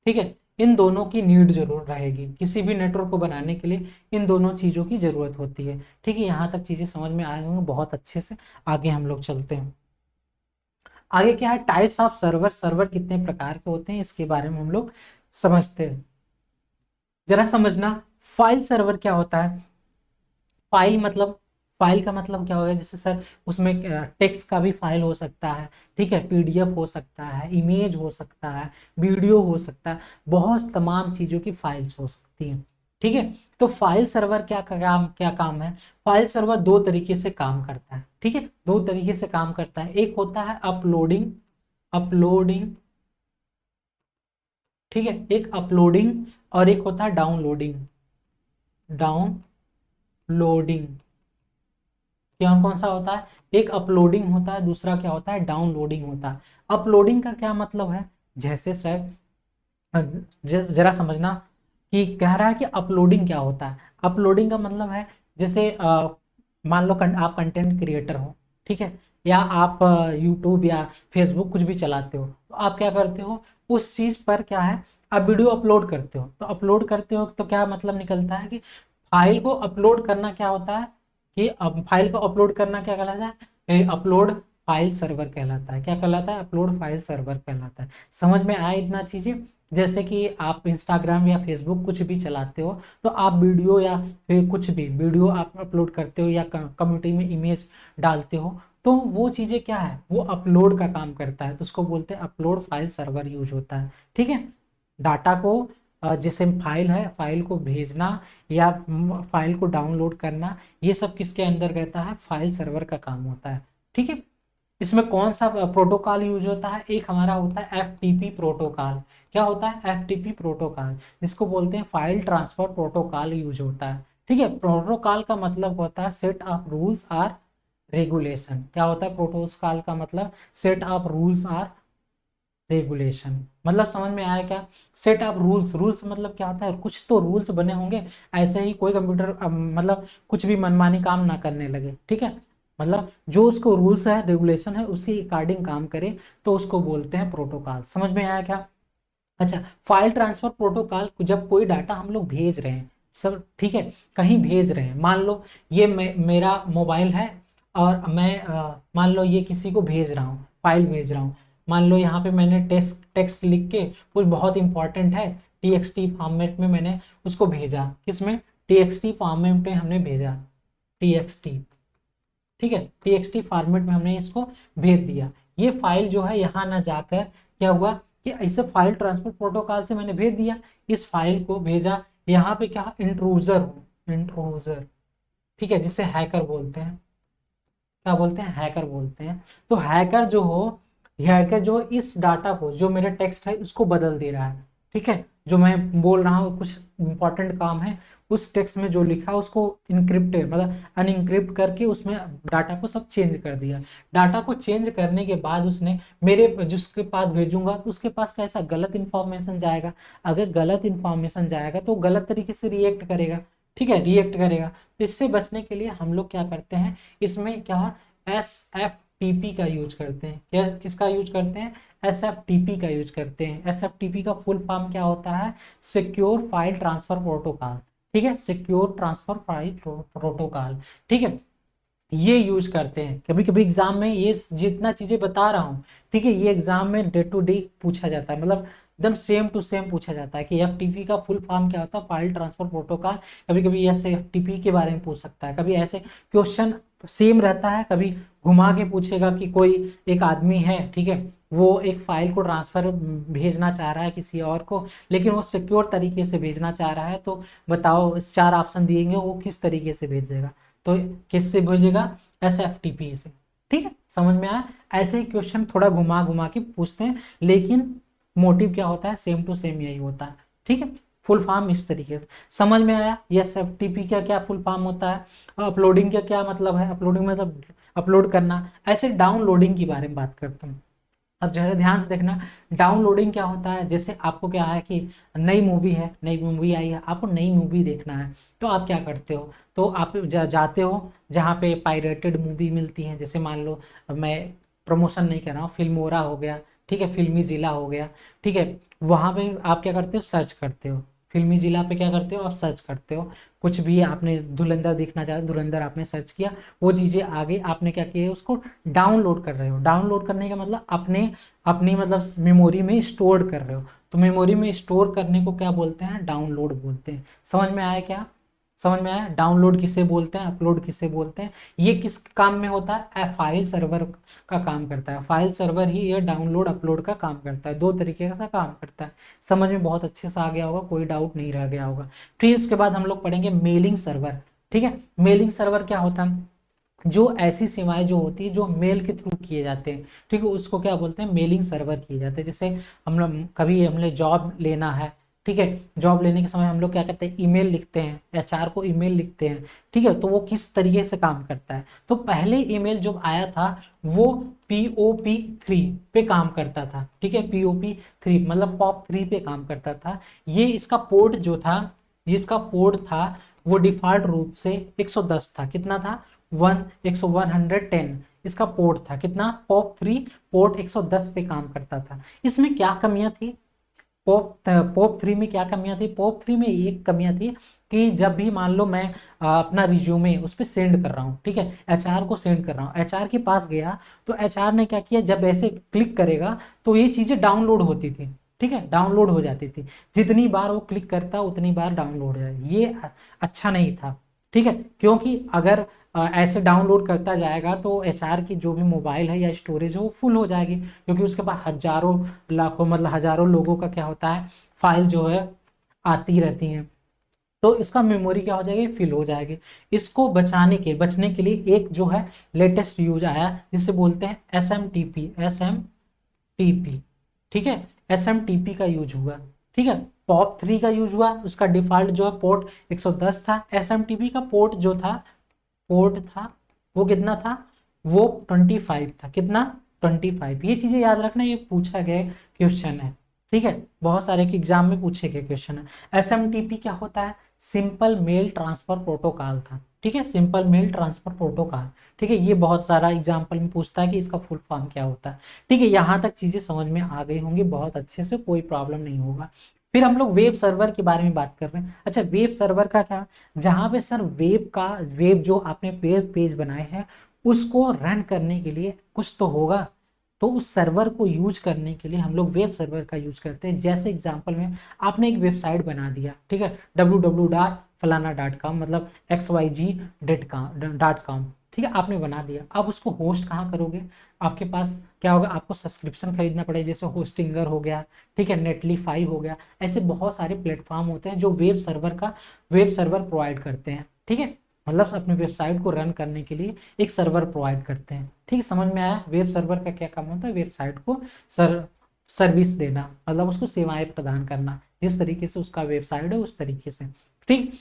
ठीक है, इन दोनों की नीड जरूर रहेगी, किसी भी नेटवर्क को बनाने के लिए इन दोनों चीजों की जरूरत होती है। ठीक है, यहाँ तक चीजें समझ में आए होंगे बहुत अच्छे से। आगे हम लोग चलते हैं, आगे क्या है, टाइप्स ऑफ सर्वर, सर्वर कितने प्रकार के होते हैं इसके बारे में हम लोग समझते हैं। जरा समझना, फाइल सर्वर क्या होता है, फाइल मतलब, फाइल का मतलब क्या होगा, जैसे सर उसमें टेक्स्ट का भी फाइल हो सकता है, ठीक है, पीडीएफ हो सकता है, इमेज हो सकता है, वीडियो हो सकता है, बहुत तमाम चीजों की फाइल्स हो सकती हैं। ठीक है, तो फाइल सर्वर क्या काम है, फाइल सर्वर दो तरीके से काम करता है। ठीक है, दो तरीके से काम करता है, एक होता है अपलोडिंग, अपलोडिंग, ठीक है, एक अपलोडिंग और एक होता है डाउनलोडिंग, डाउनलोडिंग। कौन कौन सा होता है, एक अपलोडिंग होता है, दूसरा क्या होता है, डाउनलोडिंग होता है। अपलोडिंग का क्या मतलब है, जैसे सर जरा समझना कि कह रहा है कि अपलोडिंग क्या होता है। अपलोडिंग का मतलब है जैसे मान लो आप कंटेंट क्रिएटर हो, ठीक है, या आप यूट्यूब या फेसबुक कुछ भी चलाते हो, तो आप क्या करते हो, उस चीज पर क्या है, आप वीडियो अपलोड करते हो। तो अपलोड करते हो तो क्या मतलब निकलता है कि फाइल को अपलोड करना क्या होता है, कि अब फाइल को अपलोड करना क्या कहलाता है, अपलोड फाइल सर्वर कहलाता है। क्या कहलाता है, अपलोड फाइल सर्वर कहलाता है। समझ में आया इतना चीजें, जैसे कि आप इंस्टाग्राम या फेसबुक कुछ भी चलाते हो, तो आप वीडियो या फिर कुछ भी वीडियो आप अपलोड करते हो या कम्युनिटी में इमेज डालते हो, तो वो चीज़ें क्या है, वो अपलोड का काम करता है, तो उसको बोलते हैं अपलोड फाइल सर्वर यूज होता है। ठीक है, डाटा को जैसे फाइल है, फाइल को भेजना या फाइल को डाउनलोड करना, ये सब किसके अंदर रहता है, फाइल सर्वर का काम होता है। ठीक है, इसमें कौन सा प्रोटोकॉल यूज होता है, एक हमारा होता है एफटीपी प्रोटोकॉल। क्या होता है, एफटीपी प्रोटोकॉल, जिसको बोलते हैं फाइल ट्रांसफर प्रोटोकॉल यूज होता है। ठीक है, प्रोटोकॉल का मतलब होता है set of rules or regulation. क्या होता है प्रोटोकॉल का मतलब, set of rules or regulation. मतलब समझ में आया क्या, सेट ऑफ रूल्स, रूल्स मतलब क्या होता है, कुछ तो रूल्स बने होंगे, ऐसे ही कोई कंप्यूटर मतलब कुछ भी मनमानी काम ना करने लगे। ठीक है, मतलब जो उसको रूल्स है रेगुलेशन है उसी अकॉर्डिंग काम करे, तो उसको बोलते हैं प्रोटोकॉल। समझ में आया क्या। अच्छा, फाइल ट्रांसफर प्रोटोकॉल, जब कोई डाटा हम लोग भेज रहे हैं सब, ठीक है, कहीं भेज रहे हैं, मान लो ये मेरा मोबाइल है और मैं मान लो ये किसी को भेज रहा हूँ, फाइल भेज रहा हूँ, मान लो यहाँ पे मैंने टेक्स्ट टेक्स्ट लिख के कुछ बहुत इंपॉर्टेंट है, टीएक्सटी फॉर्मेट में मैंने उसको भेजा, किसमें, टीएक्सटी फॉर्मेट में हमने भेजा, टीएक्सटी। ठीक है, टीएक्सटी फॉर्मेट में हमने इसको भेज दिया, ये फाइल जो है यहाँ ना जाकर क्या हुआ कि ऐसे फाइल ट्रांसफर प्रोटोकॉल से मैंने भेज दिया, इस फाइल को भेजा यहाँ पे, क्या इंट्रूजर हो, इंट्रूजर, ठीक है, जिसे हैकर बोलते हैं, क्या बोलते हैं, हैकर बोलते हैं। तो हैकर जो हो, हैकर जो इस डाटा को, जो मेरा टेक्स्ट है उसको बदल दे रहा है। ठीक है, जो मैं बोल रहा हूँ कुछ इंपॉर्टेंट काम है, उस टेक्स्ट में जो लिखा है उसको इनक्रिप्टेड मतलब अनइनक्रिप्ट करके उसमें डाटा को सब चेंज कर दिया। डाटा को चेंज करने के बाद उसने मेरे जिसके पास भेजूंगा तो उसके पास कैसा गलत इंफॉर्मेशन जाएगा, अगर गलत इंफॉर्मेशन जाएगा तो गलत तरीके से रिएक्ट करेगा। ठीक है, रिएक्ट करेगा, तो इससे बचने के लिए हम लोग क्या करते हैं, इसमें क्या SFTP का यूज करते हैं। क्या, किसका यूज करते हैं, SFTP का यूज करते हैं। SFTP का फुल फॉर्म क्या होता है, सिक्योर फाइल ट्रांसफर प्रोटोकॉल। ठीक है, सिक्योर ट्रांसफर फाइल प्रोटोकॉल। ठीक है, ये यूज करते हैं। कभी कभी एग्जाम में ये जितना चीजें बता रहा हूँ, ठीक है, ये एग्जाम में डे टू डे पूछा जाता है, मतलब एकदम सेम टू सेम पूछा जाता है कि एफटीपी का फुल फॉर्म क्या होता है, फाइल ट्रांसफर प्रोटोकॉल। कभी कभी ऐसे एफटीपी के बारे में पूछ सकता है, कभी ऐसे क्वेश्चन सेम रहता है, कभी घुमा के पूछेगा कि कोई एक आदमी है, ठीक है, वो एक फाइल को ट्रांसफर भेजना चाह रहा है किसी और को, लेकिन वो सिक्योर तरीके से भेजना चाह रहा है, तो बताओ 4 ऑप्शन दिएंगे, वो किस तरीके से भेजेगा, तो किससे भेजेगा, SFTP से। ठीक है, समझ में आया। ऐसे ही क्वेश्चन थोड़ा घुमा घुमा के पूछते हैं, लेकिन मोटिव क्या होता है, सेम टू सेम यही होता है। ठीक है, फुल फॉर्म इस तरीके से समझ में आया। SFTP का क्या फुल फॉर्म होता है, अपलोडिंग का क्या मतलब है, अपलोडिंग मतलब अपलोड करना। ऐसे डाउनलोडिंग के बारे में बात करते हैं। अब जरा ध्यान से देखना, डाउनलोडिंग क्या होता है, जैसे आपको क्या है कि नई मूवी है, नई मूवी आई है, आपको नई मूवी देखना है, तो आप क्या करते हो, तो आप जाते हो जहाँ पे पायरेटेड मूवी मिलती है, जैसे मान लो, अब मैं प्रमोशन नहीं कर रहा हूँ, फिल्मोरा हो गया, ठीक है, फिल्मी जिला हो गया, ठीक है, वहाँ पे आप क्या करते हो, सर्च करते हो, फिल्मी जिला पे क्या करते हो, आप सर्च करते हो, कुछ भी आपने धुरंधर देखना चाहे, धुरंधर आपने सर्च किया, वो चीज़ें आगे आपने क्या किया, उसको डाउनलोड कर रहे हो। डाउनलोड करने का मतलब अपने अपनी मतलब मेमोरी में स्टोर कर रहे हो, तो मेमोरी में स्टोर करने को क्या बोलते हैं, डाउनलोड बोलते हैं। समझ में आया क्या, समझ में आया, डाउनलोड किसे बोलते हैं, अपलोड किसे बोलते हैं, ये किस काम में होता है, फाइल सर्वर का काम करता है। फाइल सर्वर ही ये डाउनलोड अपलोड का काम करता है, दो तरीके का काम करता है। समझ में बहुत अच्छे से आ गया होगा, कोई डाउट नहीं रह गया होगा। फिर इसके बाद हम लोग पढ़ेंगे मेलिंग सर्वर। ठीक है, मेलिंग सर्वर क्या होता है, जो ऐसी सेवाएं जो होती है जो मेल के थ्रू किए जाते हैं, ठीक है, उसको क्या बोलते हैं, मेलिंग सर्वर किए जाते हैं। जैसे हम लोग कभी हमने जॉब लेना है, ठीक है, जॉब लेने के समय हम लोग क्या करते हैं, ईमेल लिखते हैं, HR को ईमेल लिखते हैं, ठीक है, तो वो किस तरीके से काम करता है, तो पहले ईमेल जब आया था वो POP3 पे काम करता था। ठीक है, POP3 मतलब POP3 पे काम करता था। ये इसका पोर्ट जो था, ये इसका पोर्ट था, वो डिफॉल्ट रूप से 110 था। कितना था, 110। इसका पोर्ट था कितना, POP3 पोर्ट 110 पे काम करता था। इसमें क्या कमियां थी, पोप 3 में क्या कमियां थी, पोप 3 में एक कमियां थी कि जब भी मान लो मैं अपना रिज्यूमे उस पर सेंड कर रहा हूँ, ठीक है, HR को सेंड कर रहा हूँ, HR के पास गया, तो HR ने क्या किया, जब ऐसे क्लिक करेगा तो ये चीज़ें डाउनलोड होती थी। ठीक है, डाउनलोड हो जाती थी, जितनी बार वो क्लिक करता उतनी बार डाउनलोड हो जाए, ये अच्छा नहीं था। ठीक है, क्योंकि अगर ऐसे डाउनलोड करता जाएगा तो एचआर की जो भी मोबाइल है या स्टोरेज है वो फुल हो जाएगी, क्योंकि उसके पास हजारों लाखों मतलब हजारों लोगों का क्या होता है, फाइल जो है आती रहती हैं, तो इसका मेमोरी क्या हो जाएगी, फिल हो जाएगी। इसको बचने के लिए एक जो है लेटेस्ट यूज आया जिसे बोलते हैं एस एम टी पी। ठीक है, एस एम टी पी का यूज हुआ। ठीक है, पॉप 3 का यूज हुआ, उसका डिफॉल्ट जो है पोर्ट 110 था। एस एम टी पी का पोर्ट था वो कितना था, वो 25 था। कितना, 25। ये चीजें याद रखना, ये पूछा गया क्वेश्चन है। ठीक है, बहुत सारे के एग्जाम में पूछे गए क्वेश्चन है। एसएमटीपी क्या होता है, सिंपल मेल ट्रांसफर प्रोटोकॉल था। ठीक है, सिंपल मेल ट्रांसफर प्रोटोकॉल। ठीक है, ये बहुत सारा एग्जाम्पल में पूछता है कि इसका फुल फॉर्म क्या होता है। ठीक है, यहाँ तक चीजें समझ में आ गई होंगी बहुत अच्छे से, कोई प्रॉब्लम नहीं होगा। फिर हम लोग वेब सर्वर के बारे में बात कर रहे हैं। अच्छा, वेब सर्वर का क्या, जहां पे सर वेब जो आपने पेज बनाए हैं उसको रन करने के लिए कुछ तो होगा, तो उस सर्वर को यूज करने के लिए हम लोग वेब सर्वर का यूज करते हैं। जैसे एग्जांपल में आपने एक वेबसाइट बना दिया, ठीक है, www.फलाना.com मतलब xyz.com। ठीक है, आपने बना दिया, अब उसको होस्ट कहाँ करोगे, आपके पास क्या होगा, आपको सब्सक्रिप्शन खरीदना पड़ेगा, जैसे होस्टिंगर हो गया, ठीक है, नेटलीफाई हो गया, ऐसे बहुत सारे प्लेटफॉर्म होते हैं जो वेब सर्वर प्रोवाइड करते हैं। ठीक है, मतलब अपनी वेबसाइट को रन करने के लिए एक सर्वर प्रोवाइड करते हैं। ठीक है, समझ में आया, वेब सर्वर का क्या काम होता है, वेबसाइट को सर्विस देना, मतलब उसको सेवाएं प्रदान करना, जिस तरीके से उसका वेबसाइट है उस तरीके से। ठीक,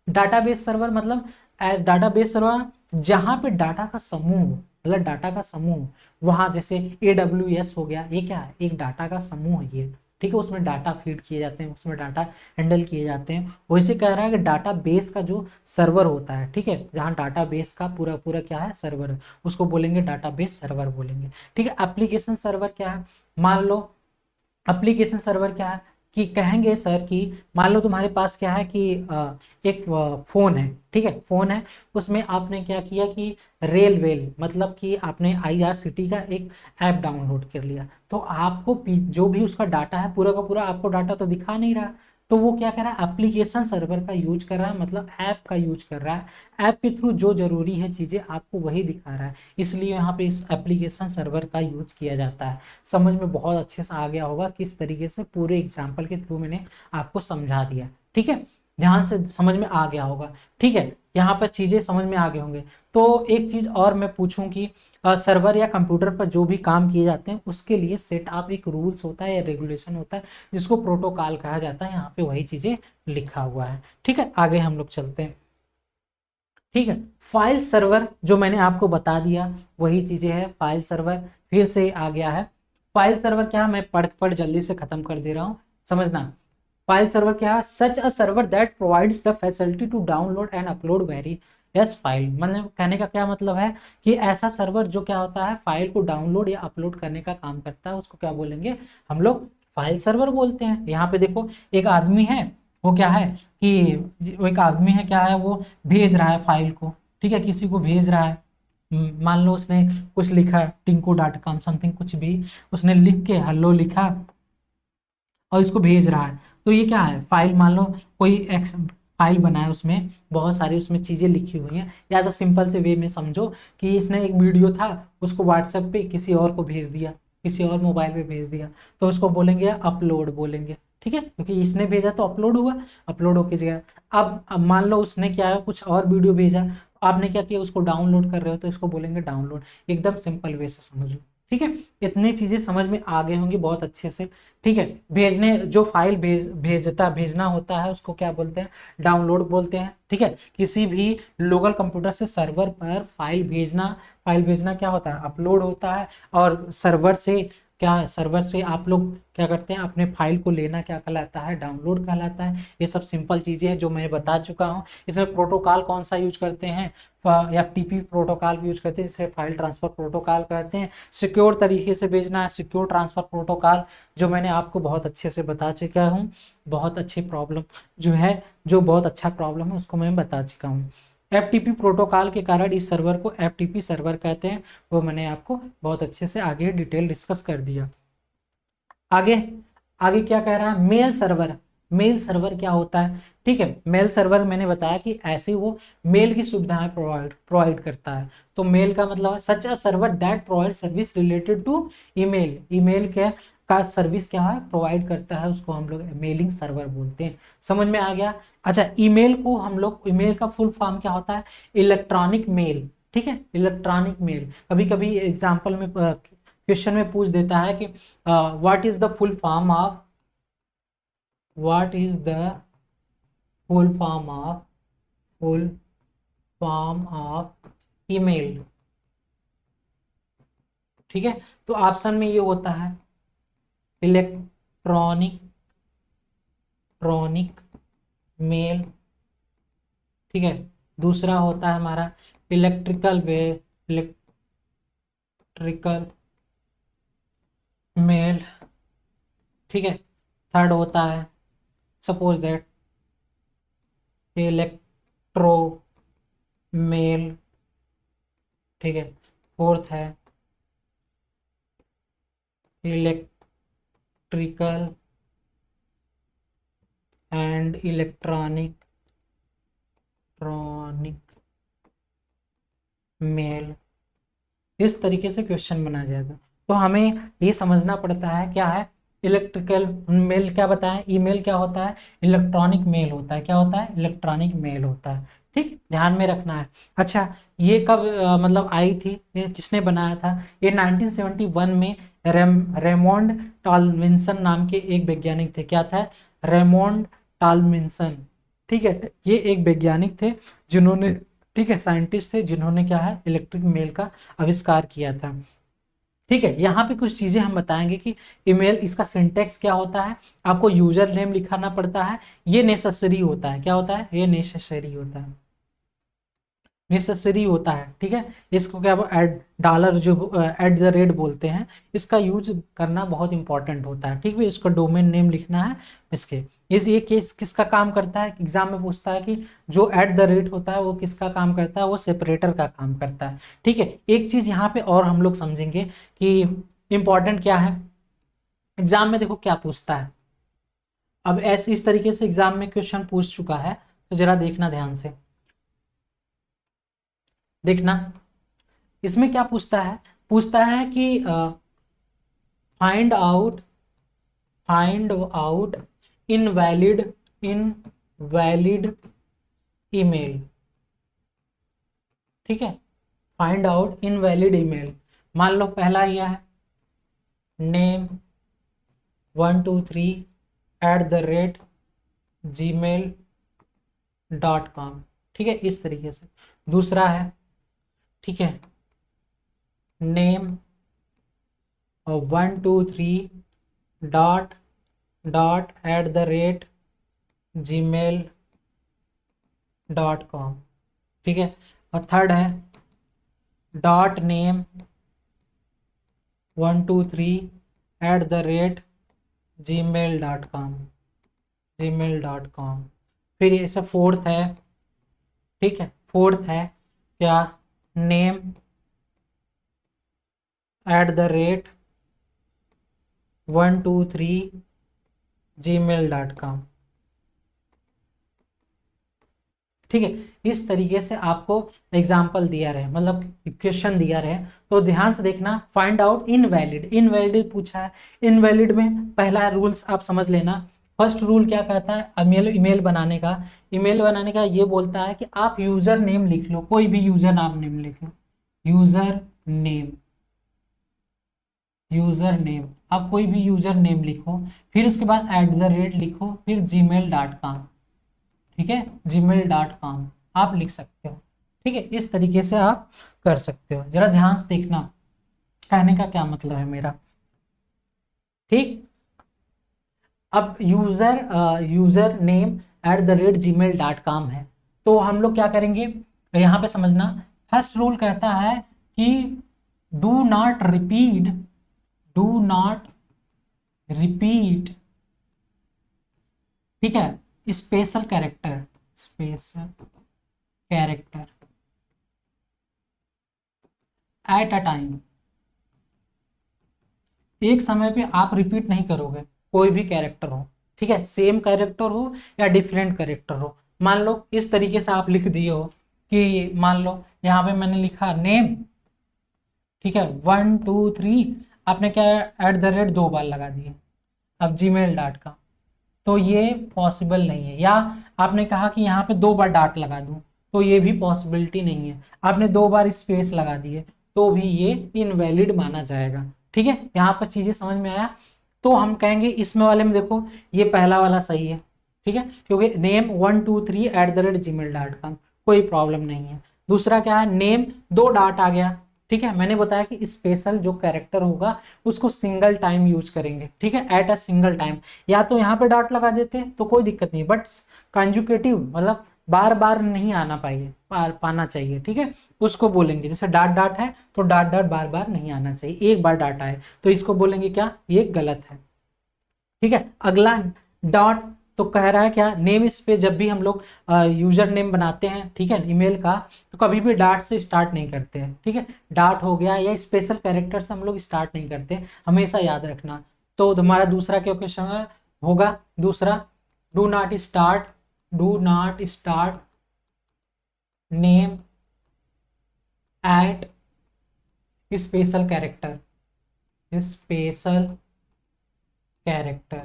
डाटाबेस सर्वर मतलब एज डाटाबेस सर्वर जहां पे डाटा का समूह, मतलब डाटा का समूह, वहां जैसे AWS हो गया, ये क्या है, एक डाटा का समूह है ये। ठीक है, उसमें डाटा फीड किए जाते हैं, उसमें डाटा हैंडल किए जाते हैं। वैसे कह रहा है कि डाटा बेस का जो सर्वर होता है, ठीक है, जहाँ डाटा बेस का पूरा पूरा क्या है, सर्वर है, उसको बोलेंगे डाटा बेस सर्वर बोलेंगे। ठीक है, एप्लीकेशन सर्वर क्या है, मान लो एप्लीकेशन सर्वर क्या है, कि कहेंगे सर कि मान लो तुम्हारे पास क्या है कि एक फोन है, ठीक है, फोन है, उसमें आपने क्या किया कि रेलवेल मतलब कि आपने IRCT का एक ऐप डाउनलोड कर लिया, तो आपको जो भी उसका डाटा है पूरा का पूरा आपको डाटा तो दिखा नहीं रहा, तो वो क्या कर रहा है, एप्लीकेशन सर्वर का यूज कर रहा है, मतलब ऐप का यूज कर रहा है। ऐप के थ्रू जो जरूरी है चीजें आपको वही दिखा रहा है, इसलिए यहाँ पे इस एप्लीकेशन सर्वर का यूज किया जाता है। समझ में बहुत अच्छे से आ गया होगा, किस तरीके से पूरे एग्जाम्पल के थ्रू मैंने आपको समझा दिया। ठीक है, ध्यान से समझ में आ गया होगा। ठीक है, यहाँ पर चीजें समझ में आ गए होंगे। तो एक चीज और मैं पूछूं कि सर्वर या कंप्यूटर पर जो भी काम किए जाते हैं उसके लिए सेट अप एक रूल्स होता है या रेगुलेशन होता है, जिसको प्रोटोकॉल कहा जाता है। यहाँ पे वही चीजें लिखा हुआ है। ठीक है, आगे हम लोग चलते हैं। ठीक है, फाइल सर्वर जो मैंने आपको बता दिया वही चीजें हैं, फाइल सर्वर फिर से आ गया है। फाइल सर्वर क्या है, मैं पढ़ जल्दी से खत्म कर दे रहा हूं, समझना। फाइल सर्वर क्या है, such a server that provides the facility to download and upload various file. मतलब कहने का क्या मतलब है कि ऐसा सर्वर जो क्या होता है, फाइल को डाउनलोड या अपलोड करने का काम करता है, उसको क्या बोलेंगे हम लोग, फाइल सर्वर बोलते हैं। यहाँ पे देखो एक आदमी है, वो क्या है कि वो एक आदमी है, क्या है, वो भेज रहा है फाइल को, ठीक है, किसी को भेज रहा है। मान लो उसने कुछ लिखा, टिंको.com समथिंग कुछ भी उसने लिख के हेलो लिखा और इसको भेज रहा है, तो ये क्या है, फाइल, मान लो कोई एक्स फाइल बनाए, उसमें बहुत सारी उसमें चीजें लिखी हुई हैं, या तो सिंपल से वे में समझो कि इसने एक वीडियो था उसको व्हाट्सएप पे किसी और को भेज दिया, किसी और मोबाइल पे भेज दिया, तो उसको बोलेंगे अपलोड बोलेंगे। ठीक है, क्योंकि इसने भेजा तो अपलोड हुआ, अपलोड होके गया। अब मान लो उसने क्या है, कुछ और वीडियो भेजा, आपने क्या किया, उसको डाउनलोड कर रहे हो तो इसको बोलेंगे डाउनलोड। एकदम सिंपल वे से समझ लो। ठीक है, इतनी चीजें समझ में आ गई होंगी बहुत अच्छे से। ठीक है, भेजने जो फाइल भेजना होता है उसको क्या बोलते हैं, डाउनलोड बोलते हैं। ठीक है, किसी भी लोकल कंप्यूटर से सर्वर पर फाइल भेजना क्या होता है, अपलोड होता है। और सर्वर से क्या है, सर्वर से आप लोग क्या करते हैं, अपने फाइल को लेना क्या कहलाता है, डाउनलोड कहलाता है। ये सब सिंपल चीजें हैं जो मैं बता चुका हूँ। इसमें प्रोटोकॉल कौन सा यूज करते हैं, FTP प्रोटोकॉल भी यूज करते हैं, इसे फाइल ट्रांसफर प्रोटोकॉल कहते हैं। सिक्योर तरीके से भेजना है, सिक्योर ट्रांसफर प्रोटोकॉल, जो मैंने आपको बहुत अच्छे से बता चुका हूँ। बहुत अच्छी प्रॉब्लम जो है, जो बहुत अच्छा प्रॉब्लम है उसको मैं बता चुका हूँ। FTP प्रोटोकॉल के कारण इस सर्वर को FTP सर्वर कहते हैं, वो मैंने आपको बहुत अच्छे से आगे डिटेल डिस्कस कर दिया। आगे आगे क्या कह रहा है, मेल सर्वर। मेल सर्वर क्या होता है, ठीक है, मेल सर्वर मैंने बताया कि ऐसे वो मेल की सुविधाएं प्रोवाइड प्रोवाइड करता है। तो मेल का मतलब है such a server that provide service related to email. Email के का सर्विस क्या है, प्रोवाइड करता है, उसको हम लोग मेलिंग सर्वर बोलते हैं। समझ में आ गया। अच्छा, ईमेल को हम लोग, ईमेल का फुल फॉर्म क्या होता है, इलेक्ट्रॉनिक मेल, ठीक है, इलेक्ट्रॉनिक मेल। कभी कभी एग्जाम्पल में क्वेश्चन में पूछ देता है कि what is the full form of, what is the full form of, full form of email, ठीक है। तो ऑप्शन में ये होता है इलेक्ट्रॉनिक ट्रॉनिक मेल, ठीक है। दूसरा होता है हमारा इलेक्ट्रिकल वे, इलेक्ट्रिकल मेल, ठीक है। थर्ड होता है सपोज दैट इलेक्ट्रो मेल, ठीक है। फोर्थ है इलेक्ट्रिकल एंड इलेक्ट्रॉनिक ट्रॉनिक मेल। इस तरीके से क्वेश्चन बनाया जाएगा। तो हमें ये समझना पड़ता है क्या है, इलेक्ट्रिकल मेल क्या बताएं, ईमेल क्या होता है, इलेक्ट्रॉनिक मेल होता है। क्या होता है, इलेक्ट्रॉनिक मेल होता है, ठीक, ध्यान में रखना है। अच्छा, ये कब मतलब आई थी, ये किसने बनाया था, ये 1971 में रेमोंड टॉलमिंसन नाम के एक वैज्ञानिक थे। क्या था, रेमोंड टॉलमिंसन, ठीक है। ये एक वैज्ञानिक थे जिन्होंने, ठीक है, साइंटिस्ट थे जिन्होंने क्या है, इलेक्ट्रिक मेल का आविष्कार किया था, ठीक है। यहाँ पे कुछ चीजें हम बताएंगे कि ईमेल, इसका सिंटेक्स क्या होता है, आपको यूजर नेम लिखाना पड़ता है, ये नेसेसरी होता है। क्या होता है, ये नेसेसरी होता है, नेसेसरी होता है, ठीक है। इसको क्या एड डॉलर जो एट द रेट बोलते हैं, इसका यूज करना बहुत इंपॉर्टेंट होता है, ठीक है। इसका डोमेन नेम लिखना है इसके। इस ये केस किसका काम करता है, एग्जाम में पूछता है कि जो एट द रेट होता है वो किसका काम करता है, वो सेपरेटर का काम करता है, ठीक है। एक चीज यहाँ पे और हम लोग समझेंगे कि इंपॉर्टेंट क्या है, एग्जाम में देखो क्या पूछता है। अब ऐसे इस तरीके से एग्जाम में क्वेश्चन पूछ चुका है, तो जरा देखना ध्यान से, देखना इसमें क्या पूछता है। पूछता है कि find out, find out invalid, invalid email, ठीक है। Find out invalid email. मान लो पहला यह है नेम 123@gmail.com, ठीक है, इस तरीके से। दूसरा है, ठीक है, नेम 123.@gmail.com, ठीक है। और थर्ड है डॉट नेम 123@gmail.com, gmail.com। फिर ऐसा फोर्थ है, ठीक है, फोर्थ है क्या, नेम @123 gmail.com, ठीक है। इस तरीके से आपको एग्जाम्पल दिया रहे, मतलब क्वेश्चन दिया रहे, तो ध्यान से देखना। फाइंड आउट इनवैलिड, इनवैलिड पूछा है, इनवैलिड में पहला रूल्स आप समझ लेना। फर्स्ट रूल क्या कहता है, ईमेल, ईमेल बनाने का, ईमेल बनाने का ये बोलता है कि आप यूजर नेम लिख लो, कोई भी यूजर नाम नेम लिख लो, यूजर नेम, यूजर नेम, आप कोई भी यूजर नेम लिखो, फिर उसके बाद @ लिखो, फिर gmail.com, ठीक है, gmail.com आप लिख सकते हो, ठीक है। इस तरीके से आप कर सकते हो, जरा ध्यान से देखना कहने का क्या मतलब है मेरा, ठीक। अब यूजर नेम @gmail.com है, तो हम लोग क्या करेंगे, यहाँ पे समझना। फर्स्ट रूल कहता है कि do not repeat, do not repeat, ठीक है, special character, special character at a time, एक समय पे आप रिपीट नहीं करोगे, कोई भी कैरेक्टर हो, ठीक है, सेम कैरेक्टर हो या डिफरेंट कैरेक्टर हो। मान लो इस तरीके से आप लिख दिए हो कि मान लो यहाँ पे मैंने लिखा नेम, ठीक है, 1 2 3, आपने क्या @ 2 बार लगा दिए अब gmail.com, तो ये पॉसिबल नहीं है। या आपने कहा कि यहाँ पे 2 बार डॉट लगा दूं, तो ये भी पॉसिबिलिटी नहीं है। आपने 2 बार स्पेस लगा दिए तो भी ये इनवैलिड माना जाएगा, ठीक है। यहाँ पर चीजें समझ में आया। तो हम कहेंगे इसमें वाले में देखो ये पहला वाला सही है, ठीक है, क्योंकि नेम 1 2 3 @gmail.com, कोई प्रॉब्लम नहीं है। दूसरा क्या है, नेम 2 डॉट आ गया, ठीक है। मैंने बताया कि स्पेशल जो कैरेक्टर होगा उसको सिंगल टाइम यूज करेंगे, ठीक है, एट अ सिंगल टाइम। या तो यहाँ पे डॉट लगा देते हैं तो कोई दिक्कत नहीं, बट कंजुकेटिव मतलब बार बार नहीं आना पाइए, पाना चाहिए, ठीक है, उसको बोलेंगे। जैसे डॉट डॉट है तो डॉट डॉट बार बार नहीं आना चाहिए, एक बार डॉट आए तो इसको बोलेंगे क्या, ये गलत है, ठीक है। अगला डॉट, तो कह रहा है क्या, नेम स्पेस जब भी हम लोग यूजर नेम बनाते हैं, ठीक है, ईमेल का, तो कभी भी डॉट से स्टार्ट नहीं करते हैं, ठीक है। डॉट हो गया या स्पेशल कैरेक्टर से हम लोग स्टार्ट नहीं करते, हमेशा याद रखना। तो हमारा दूसरा क्या क्वेश्चन होगा, दूसरा, do not start name at special character, special character,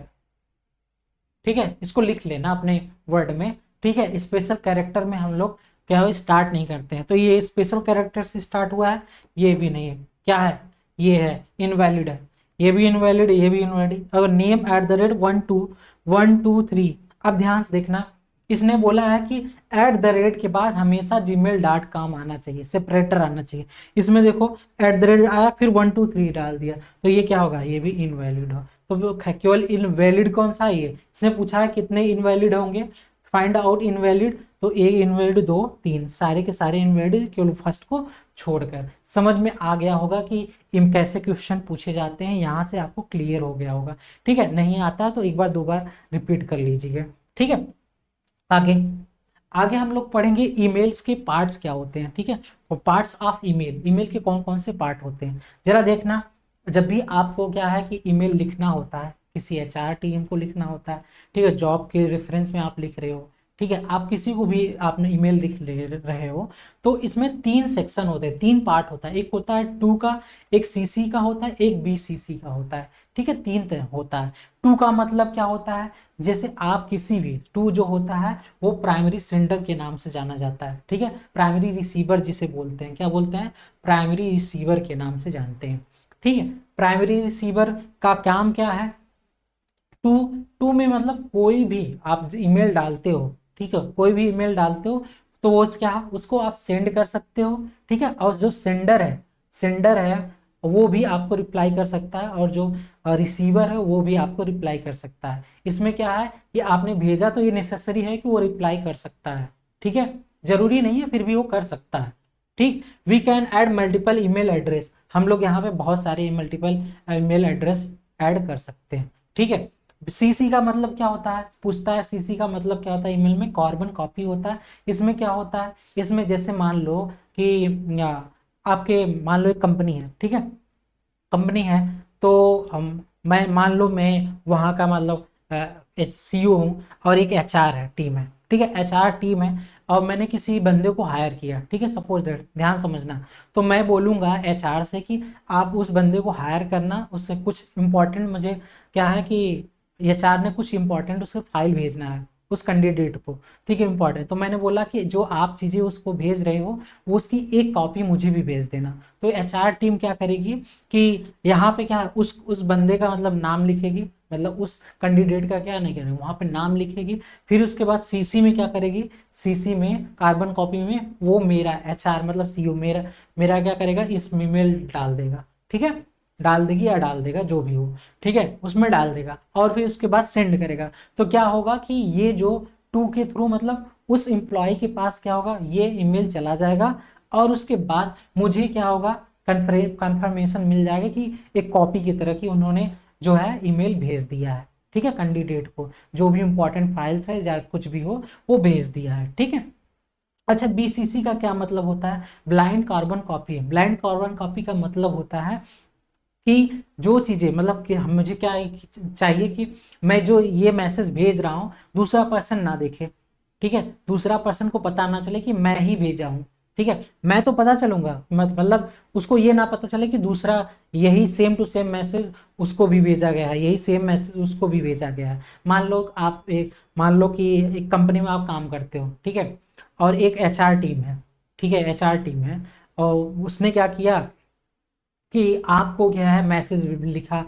ठीक है, इसको लिख लेना अपने वर्ड में, ठीक है। स्पेशल कैरेक्टर में हम लोग क्या हो, स्टार्ट नहीं करते हैं, तो ये स्पेशल कैरेक्टर से स्टार्ट हुआ है, ये भी नहीं है, क्या है, ये है इनवैलिड है, ये भी इनवैलिड, ये भी इनवैलिड। अगर नेम @1 2 1 2 3, अब ध्यान से देखना, इसने बोला है कि @ के बाद हमेशा gmail.com आना चाहिए, सेपरेटर आना चाहिए। इसमें देखो आया फिर 1 2 3 डाल दिया, तो ये क्या होगा, ये भी इनवैलिड हो। तो केवल इनवैलिड कौन सा है, ये इसने पूछा है कितने इनवैलिड होंगे, फाइंड आउट इनवैलिड, तो एक इनवैलिड, 2 3, सारे के सारे इनवैलिड केवल फर्स्ट को छोड़कर। समझ में आ गया होगा कि इन कैसे क्वेश्चन पूछे जाते हैं, यहाँ से आपको क्लियर हो गया होगा, ठीक है। नहीं आता तो एक बार 2 बार रिपीट कर लीजिए, ठीक है। आगे आगे हम लोग पढ़ेंगे ईमेल्स के पार्ट्स क्या होते हैं, ठीक है, और पार्ट्स ऑफ ईमेल, ईमेल के कौन कौन से पार्ट होते हैं जरा देखना। जब भी आपको क्या है कि ईमेल लिखना होता है, किसी एचआर टीम को लिखना होता है, ठीक है, जॉब के रेफरेंस में आप लिख रहे हो, ठीक है, आप किसी को भी आपने ईमेल लिख ले रहे हो, तो इसमें 3 सेक्शन होते हैं, 3 पार्ट होता है। एक होता है टू का, एक सीसी का होता है, एक बीसीसी का होता है, ठीक है, 3 होता है। टू का मतलब क्या होता है, जैसे आप किसी भी, टू जो होता है वो प्राइमरी सेंडर के नाम से जाना जाता है, ठीक है, प्राइमरी रिसीवर जिसे बोलते हैं, क्या बोलते हैं, प्राइमरी रिसीवर के नाम से जानते हैं, ठीक है। प्राइमरी रिसीवर का काम क्या है, टू, टू में मतलब कोई भी आप ईमेल डालते हो, ठीक है, कोई भी ईमेल डालते हो तो वो क्या, उसको आप सेंड कर सकते हो, ठीक है, और जो सेंडर है वो भी आपको रिप्लाई कर सकता है, और जो रिसीवर है वो भी आपको रिप्लाई कर सकता है। इसमें क्या है, ये आपने भेजा तो ये नेसेसरी है कि वो रिप्लाई कर सकता है, ठीक है, जरूरी नहीं है फिर भी वो कर सकता है, ठीक। We can add multiple email address, हम लोग यहाँ पे बहुत सारे मल्टीपल ईमेल एड्रेस ऐड कर सकते हैं, ठीक है। सीसी का मतलब क्या होता है, पूछता है सीसी का मतलब क्या होता है, ईमेल में कार्बन कॉपी होता है। इसमें क्या होता है, इसमें जैसे मान लो कि आपके मान लो एक कंपनी है, ठीक है, कंपनी है, तो हम, मैं मान लो मैं वहाँ का मतलब सीईओ हूँ, और एक एचआर है टीम है, ठीक है, एचआर टीम है, और मैंने किसी बंदे को हायर किया, ठीक है, सपोज दैट, ध्यान समझना। तो मैं बोलूँगा एचआर से कि आप उस बंदे को हायर करना, उससे कुछ इंपॉर्टेंट मुझे क्या है कि एचआर ने कुछ इंपॉर्टेंट उसको फाइल भेजना है उस कैंडिडेट को, ठीक है, इंपॉर्टेंट। तो मैंने बोला कि जो आप चीज़ें उसको भेज रहे हो वो उसकी एक कॉपी मुझे भी भेज देना। तो एचआर टीम क्या करेगी कि यहाँ पे क्या उस बंदे का मतलब नाम लिखेगी, मतलब उस कैंडिडेट का क्या नहीं करेगी, वहाँ पे नाम लिखेगी, फिर उसके बाद सीसी में क्या करेगी, सीसी में कार्बन कॉपी में वो मेरा एचआर मतलब सीईओ मेरा मेरा क्या करेगा, इस ईमेल डाल देगा, ठीक है, डाल देगी या डाल देगा जो भी हो, ठीक है, उसमें डाल देगा, और फिर उसके बाद सेंड करेगा। तो क्या होगा कि ये जो टू के थ्रू मतलब उस एम्प्लॉय के पास क्या होगा, ये ईमेल चला जाएगा, और उसके बाद मुझे क्या होगा, कंफर्मेशन मिल जाएगा कि एक कॉपी की तरह की उन्होंने जो है ईमेल भेज दिया है, ठीक है, कैंडिडेट को जो भी इंपॉर्टेंट फाइल्स है या कुछ भी हो वो भेज दिया है, ठीक है। अच्छा, बीसीसी का क्या मतलब होता है, blind carbon copy. Blind carbon copy का मतलब होता है कि जो चीजें मतलब कि हम मुझे क्या चाहिए कि मैं जो ये मैसेज भेज रहा हूँ दूसरा पर्सन ना देखे, ठीक है, दूसरा पर्सन को पता ना चले कि मैं ही भेजा हूँ, ठीक है, मैं तो पता चलूंगा मतलब उसको ये ना पता चले कि दूसरा यही सेम टू सेम मैसेज उसको भी भेजा गया है, यही सेम मैसेज उसको भी भेजा गया है। मान लो कि एक कंपनी में आप काम करते हो, ठीक है, और एक एचआर टीम है, ठीक है, एचआर टीम है, और उसने क्या किया कि आपको क्या है मैसेज लिखा,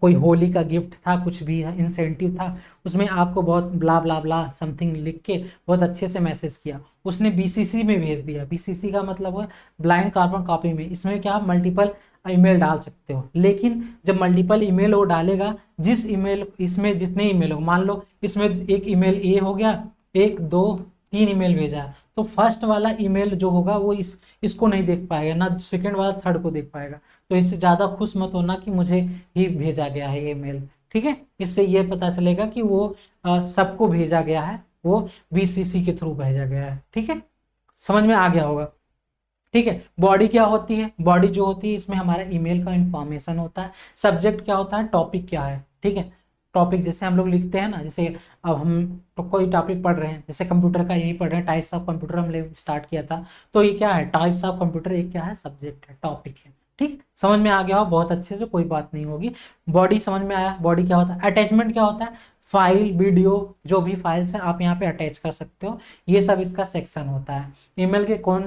कोई होली का गिफ्ट था, कुछ भी इंसेंटिव था, उसमें आपको बहुत ब्ला ब्ला ब्ला समथिंग लिख के बहुत अच्छे से मैसेज किया, उसने बीसीसी में भेज दिया। बीसीसी का मतलब है ब्लाइंड कार्बन कॉपी में, इसमें क्या आप मल्टीपल ईमेल डाल सकते हो, लेकिन जब मल्टीपल ईमेल वो डालेगा, जिस ईमेल इसमें जितने ईमेल हो, मान लो इसमें एक ईमेल ए हो गया, एक दो तीन ईमेल भेजा, तो फर्स्ट वाला ईमेल जो होगा वो इसको नहीं देख पाएगा, ना सेकंड वाला थर्ड को देख पाएगा। तो इससे ज्यादा खुश मत होना कि मुझे ही भेजा गया है ये मेल, ठीक है, इससे ये पता चलेगा कि वो सबको भेजा गया है, वो बीसीसी के थ्रू भेजा गया है, ठीक है, समझ में आ गया होगा। ठीक है, बॉडी क्या होती है, बॉडी जो होती है इसमें हमारा ईमेल का इंफॉर्मेशन होता है, सब्जेक्ट क्या होता है, टॉपिक क्या है, ठीक है, टॉपिक जैसे हम लोग लिखते हैं ना, जैसे अब हम तो कोई टॉपिक पढ़ रहे हैं, जैसे कंप्यूटर का यही पढ़ रहे हैं, टाइप्स ऑफ कंप्यूटर हमने स्टार्ट किया था, तो ये क्या है, टाइप्स ऑफ कंप्यूटर, एक क्या है, सब्जेक्ट है, टॉपिक है, ठीक, समझ में आ गया हो बहुत अच्छे से, कोई बात नहीं होगी। बॉडी समझ में आया, बॉडी क्या होता है, अटैचमेंट क्या होता है, फाइल वीडियो जो भी फाइल्स है आप यहाँ पे अटैच कर सकते हो, ये सब इसका सेक्शन होता है। ईमेल के कौन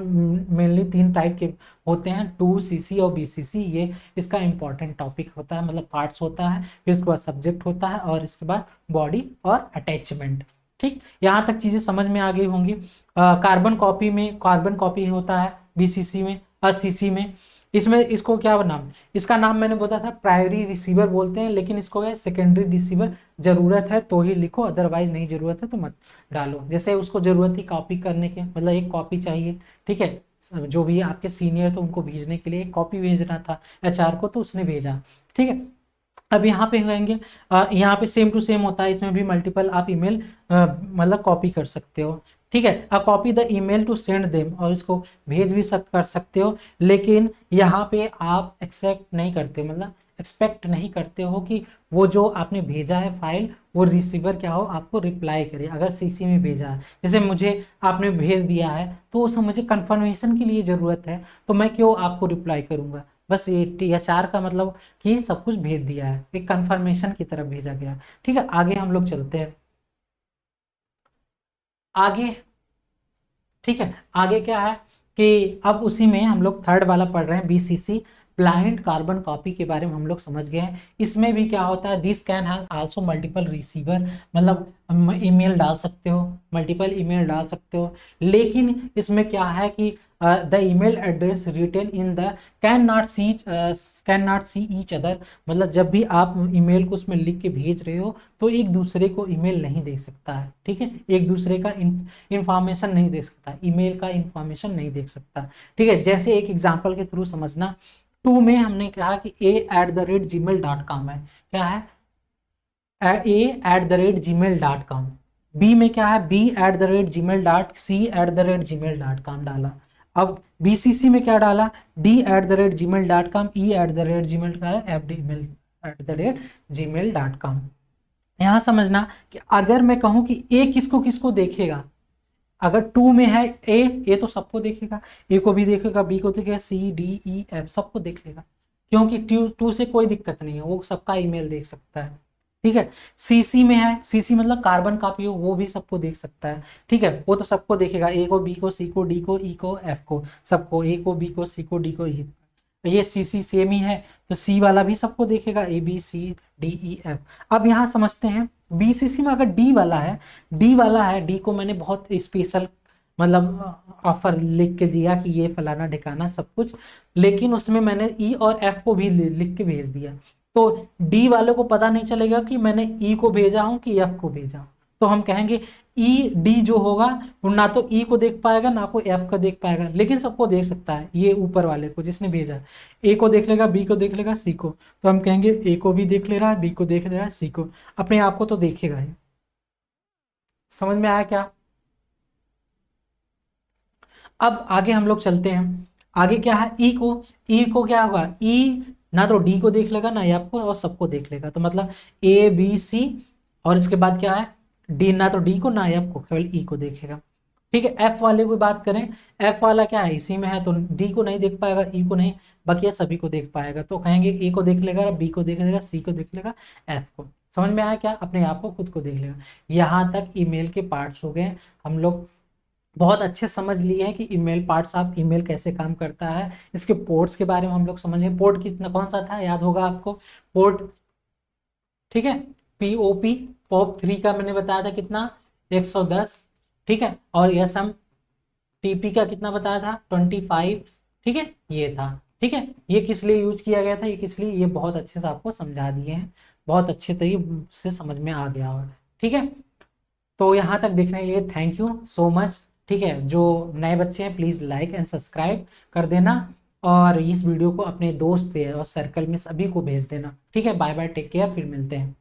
मेनली तीन टाइप के होते हैं, टू सीसी और बीसीसी, ये इसका इंपॉर्टेंट टॉपिक होता है, मतलब पार्ट्स होता है, फिर उसके बाद सब्जेक्ट होता है, और इसके बाद बॉडी और अटैचमेंट। ठीक, यहाँ तक चीजें समझ में आ गई होंगी। कार्बन कॉपी में कार्बन कॉपी होता है बीसीसी में, सीसी में, इसमें इसको क्या नाम, इसका नाम मैंने बोला था प्राइमरी रिसीवर बोलते हैं, लेकिन इसको क्या सेकेंडरी रिसीवर, जरूरत है तो ही लिखो, अदरवाइज नहीं जरूरत है तो मत डालो। जैसे उसको जरूरत थी कॉपी करने के, मतलब एक कॉपी चाहिए, ठीक है, जो भी आपके सीनियर थे उनको भेजने के लिए एक कॉपी भेजना था एचआर को, तो उसने भेजा, ठीक है। अब यहाँ पे कहेंगे यहाँ पे सेम टू सेम होता है, इसमें भी मल्टीपल आप ईमेल मतलब कॉपी कर सकते हो, ठीक है, uh copy the email to send them, और इसको भेज भी कर सकते हो, लेकिन यहाँ पे आप एक्सेप्ट नहीं करते, मतलब एक्सपेक्ट नहीं करते हो कि वो जो आपने भेजा है फाइल, वो रिसीवर क्या हो आपको रिप्लाई करे, अगर सीसी में भेजा है, जैसे मुझे आपने भेज दिया है तो उस मुझे कंफर्मेशन के लिए जरूरत है, तो मैं क्यों आपको रिप्लाई करूंगा, बस ये एचआर का मतलब कि सब कुछ भेज दिया है, एक कंफर्मेशन की तरफ भेजा गया, ठीक है। आगे हम लोग चलते हैं, आगे, ठीक है, आगे क्या है कि अब उसी में हम लोग थर्ड वाला पढ़ रहे हैं, बीसीसी ब्लाइंड कार्बन कॉपी के बारे में हम लोग समझ गए हैं। इसमें भी क्या होता है, this can have also multiple receiver, मतलब ईमेल डाल सकते हो, मल्टीपल ईमेल डाल सकते हो, लेकिन इसमें क्या है कि the email address written in the cannot see each other, मतलब जब भी आप ईमेल को उसमें लिख के भेज रहे हो तो एक दूसरे को ईमेल नहीं देख सकता है, ठीक है, एक दूसरे का इंफॉर्मेशन नहीं देख सकता, ईमेल का इंफॉर्मेशन नहीं देख सकता, ठीक है। जैसे एक एग्जांपल के थ्रू समझना, टू में हमने कहा कि a@gmail.com है, क्या है, a@gmail.com, बी में क्या है, b@gmail.c@gmail.com डाला, अब बीसीसी में क्या डाला, d@gmail.com, e@gmail, fd@gmail.com। यहाँ समझना कि अगर मैं कहूं कि ए किसको किसको देखेगा, अगर टू में है ए तो सबको देखेगा, ए को भी देखेगा, बी को देखेगा, सी डी ई एफ सबको देख लेगा, क्योंकि टू से कोई दिक्कत नहीं है, वो सबका ईमेल देख सकता है, ठीक है। सीसी में है, सीसी मतलब कार्बन कॉपी हो, वो भी सबको देख सकता है, ठीक है, वो तो सबको देखेगा, ए को, बी को, सी को, डी को, ई को, एफ को, सबको, ए को, बी को, सी को, डी को, ई, ये सी सी सेम ही है, तो सी वाला भी सबको देखेगा, A B C D E F. अब यहाँ समझते हैं बीसीसी में अगर डी वाला है, डी वाला है, डी को मैंने बहुत स्पेशल मतलब ऑफर लिख के दिया कि ये फलाना ठिकाना सब कुछ, लेकिन उसमें मैंने ई और एफ को भी लिख के भेज दिया, तो डी वाले को पता नहीं चलेगा कि मैंने ई को भेजा हूं कि एफ को भेजा हूं, तो हम कहेंगे ई डी जो होगा वो ना तो ई को देख पाएगा ना को एफ को देख पाएगा, लेकिन सबको देख सकता है, ये ऊपर वाले को जिसने भेजा, ए को देख लेगा, बी को देख लेगा, सी को, तो हम कहेंगे ए को भी देख ले रहा है, बी को देख ले रहा है, सी को, अपने आप को तो देखेगा ही। समझ में आया क्या? अब आगे हम लोग चलते हैं, आगे क्या है, ई को क्या होगा, ई ना तो डी को देख लेगा ना एफ को, और सबको देख लेगा। तो मतलब ए बी सी, और इसके बाद क्या है, डी, ना तो डी को ना एफ को, केवल ई को देखेगा। ठीक है, एफ वाले की बात करें, एफ वाला क्या है, इसी में है, तो डी को नहीं देख पाएगा, ई को नहीं, बाकी ये सभी को देख पाएगा। तो कहेंगे ए को देख लेगा, बी को देख लेगा, सी को देख लेगा, एफ को। समझ में आया क्या, अपने आप को खुद को देख लेगा। यहाँ तक ईमेल के पार्ट्स हो गए। हम लोग बहुत अच्छे समझ लिए हैं कि ईमेल पार्ट्स, आप ईमेल कैसे काम करता है, इसके पोर्ट्स के बारे में हम लोग समझ लिए। पोर्ट कितना, कौन सा था, याद होगा आपको, पोर्ट, ठीक है, पीओपी, पॉप 3 का मैंने बताया था कितना, 110, ठीक है, और एस एम टीपी का कितना बताया था, 25, ठीक है, ये था। ठीक है, ये किस लिए यूज किया गया था, ये किस लिए, ये बहुत अच्छे से आपको समझा दिए हैं, बहुत अच्छे तरीके से समझ में आ गया और ठीक है। तो यहाँ तक देखने के लिए थैंक यू सो मच। ठीक है, जो नए बच्चे हैं प्लीज़ लाइक एंड सब्सक्राइब कर देना, और इस वीडियो को अपने दोस्त और सर्कल में सभी को भेज देना। ठीक है, बाय बाय, टेक केयर, फिर मिलते हैं।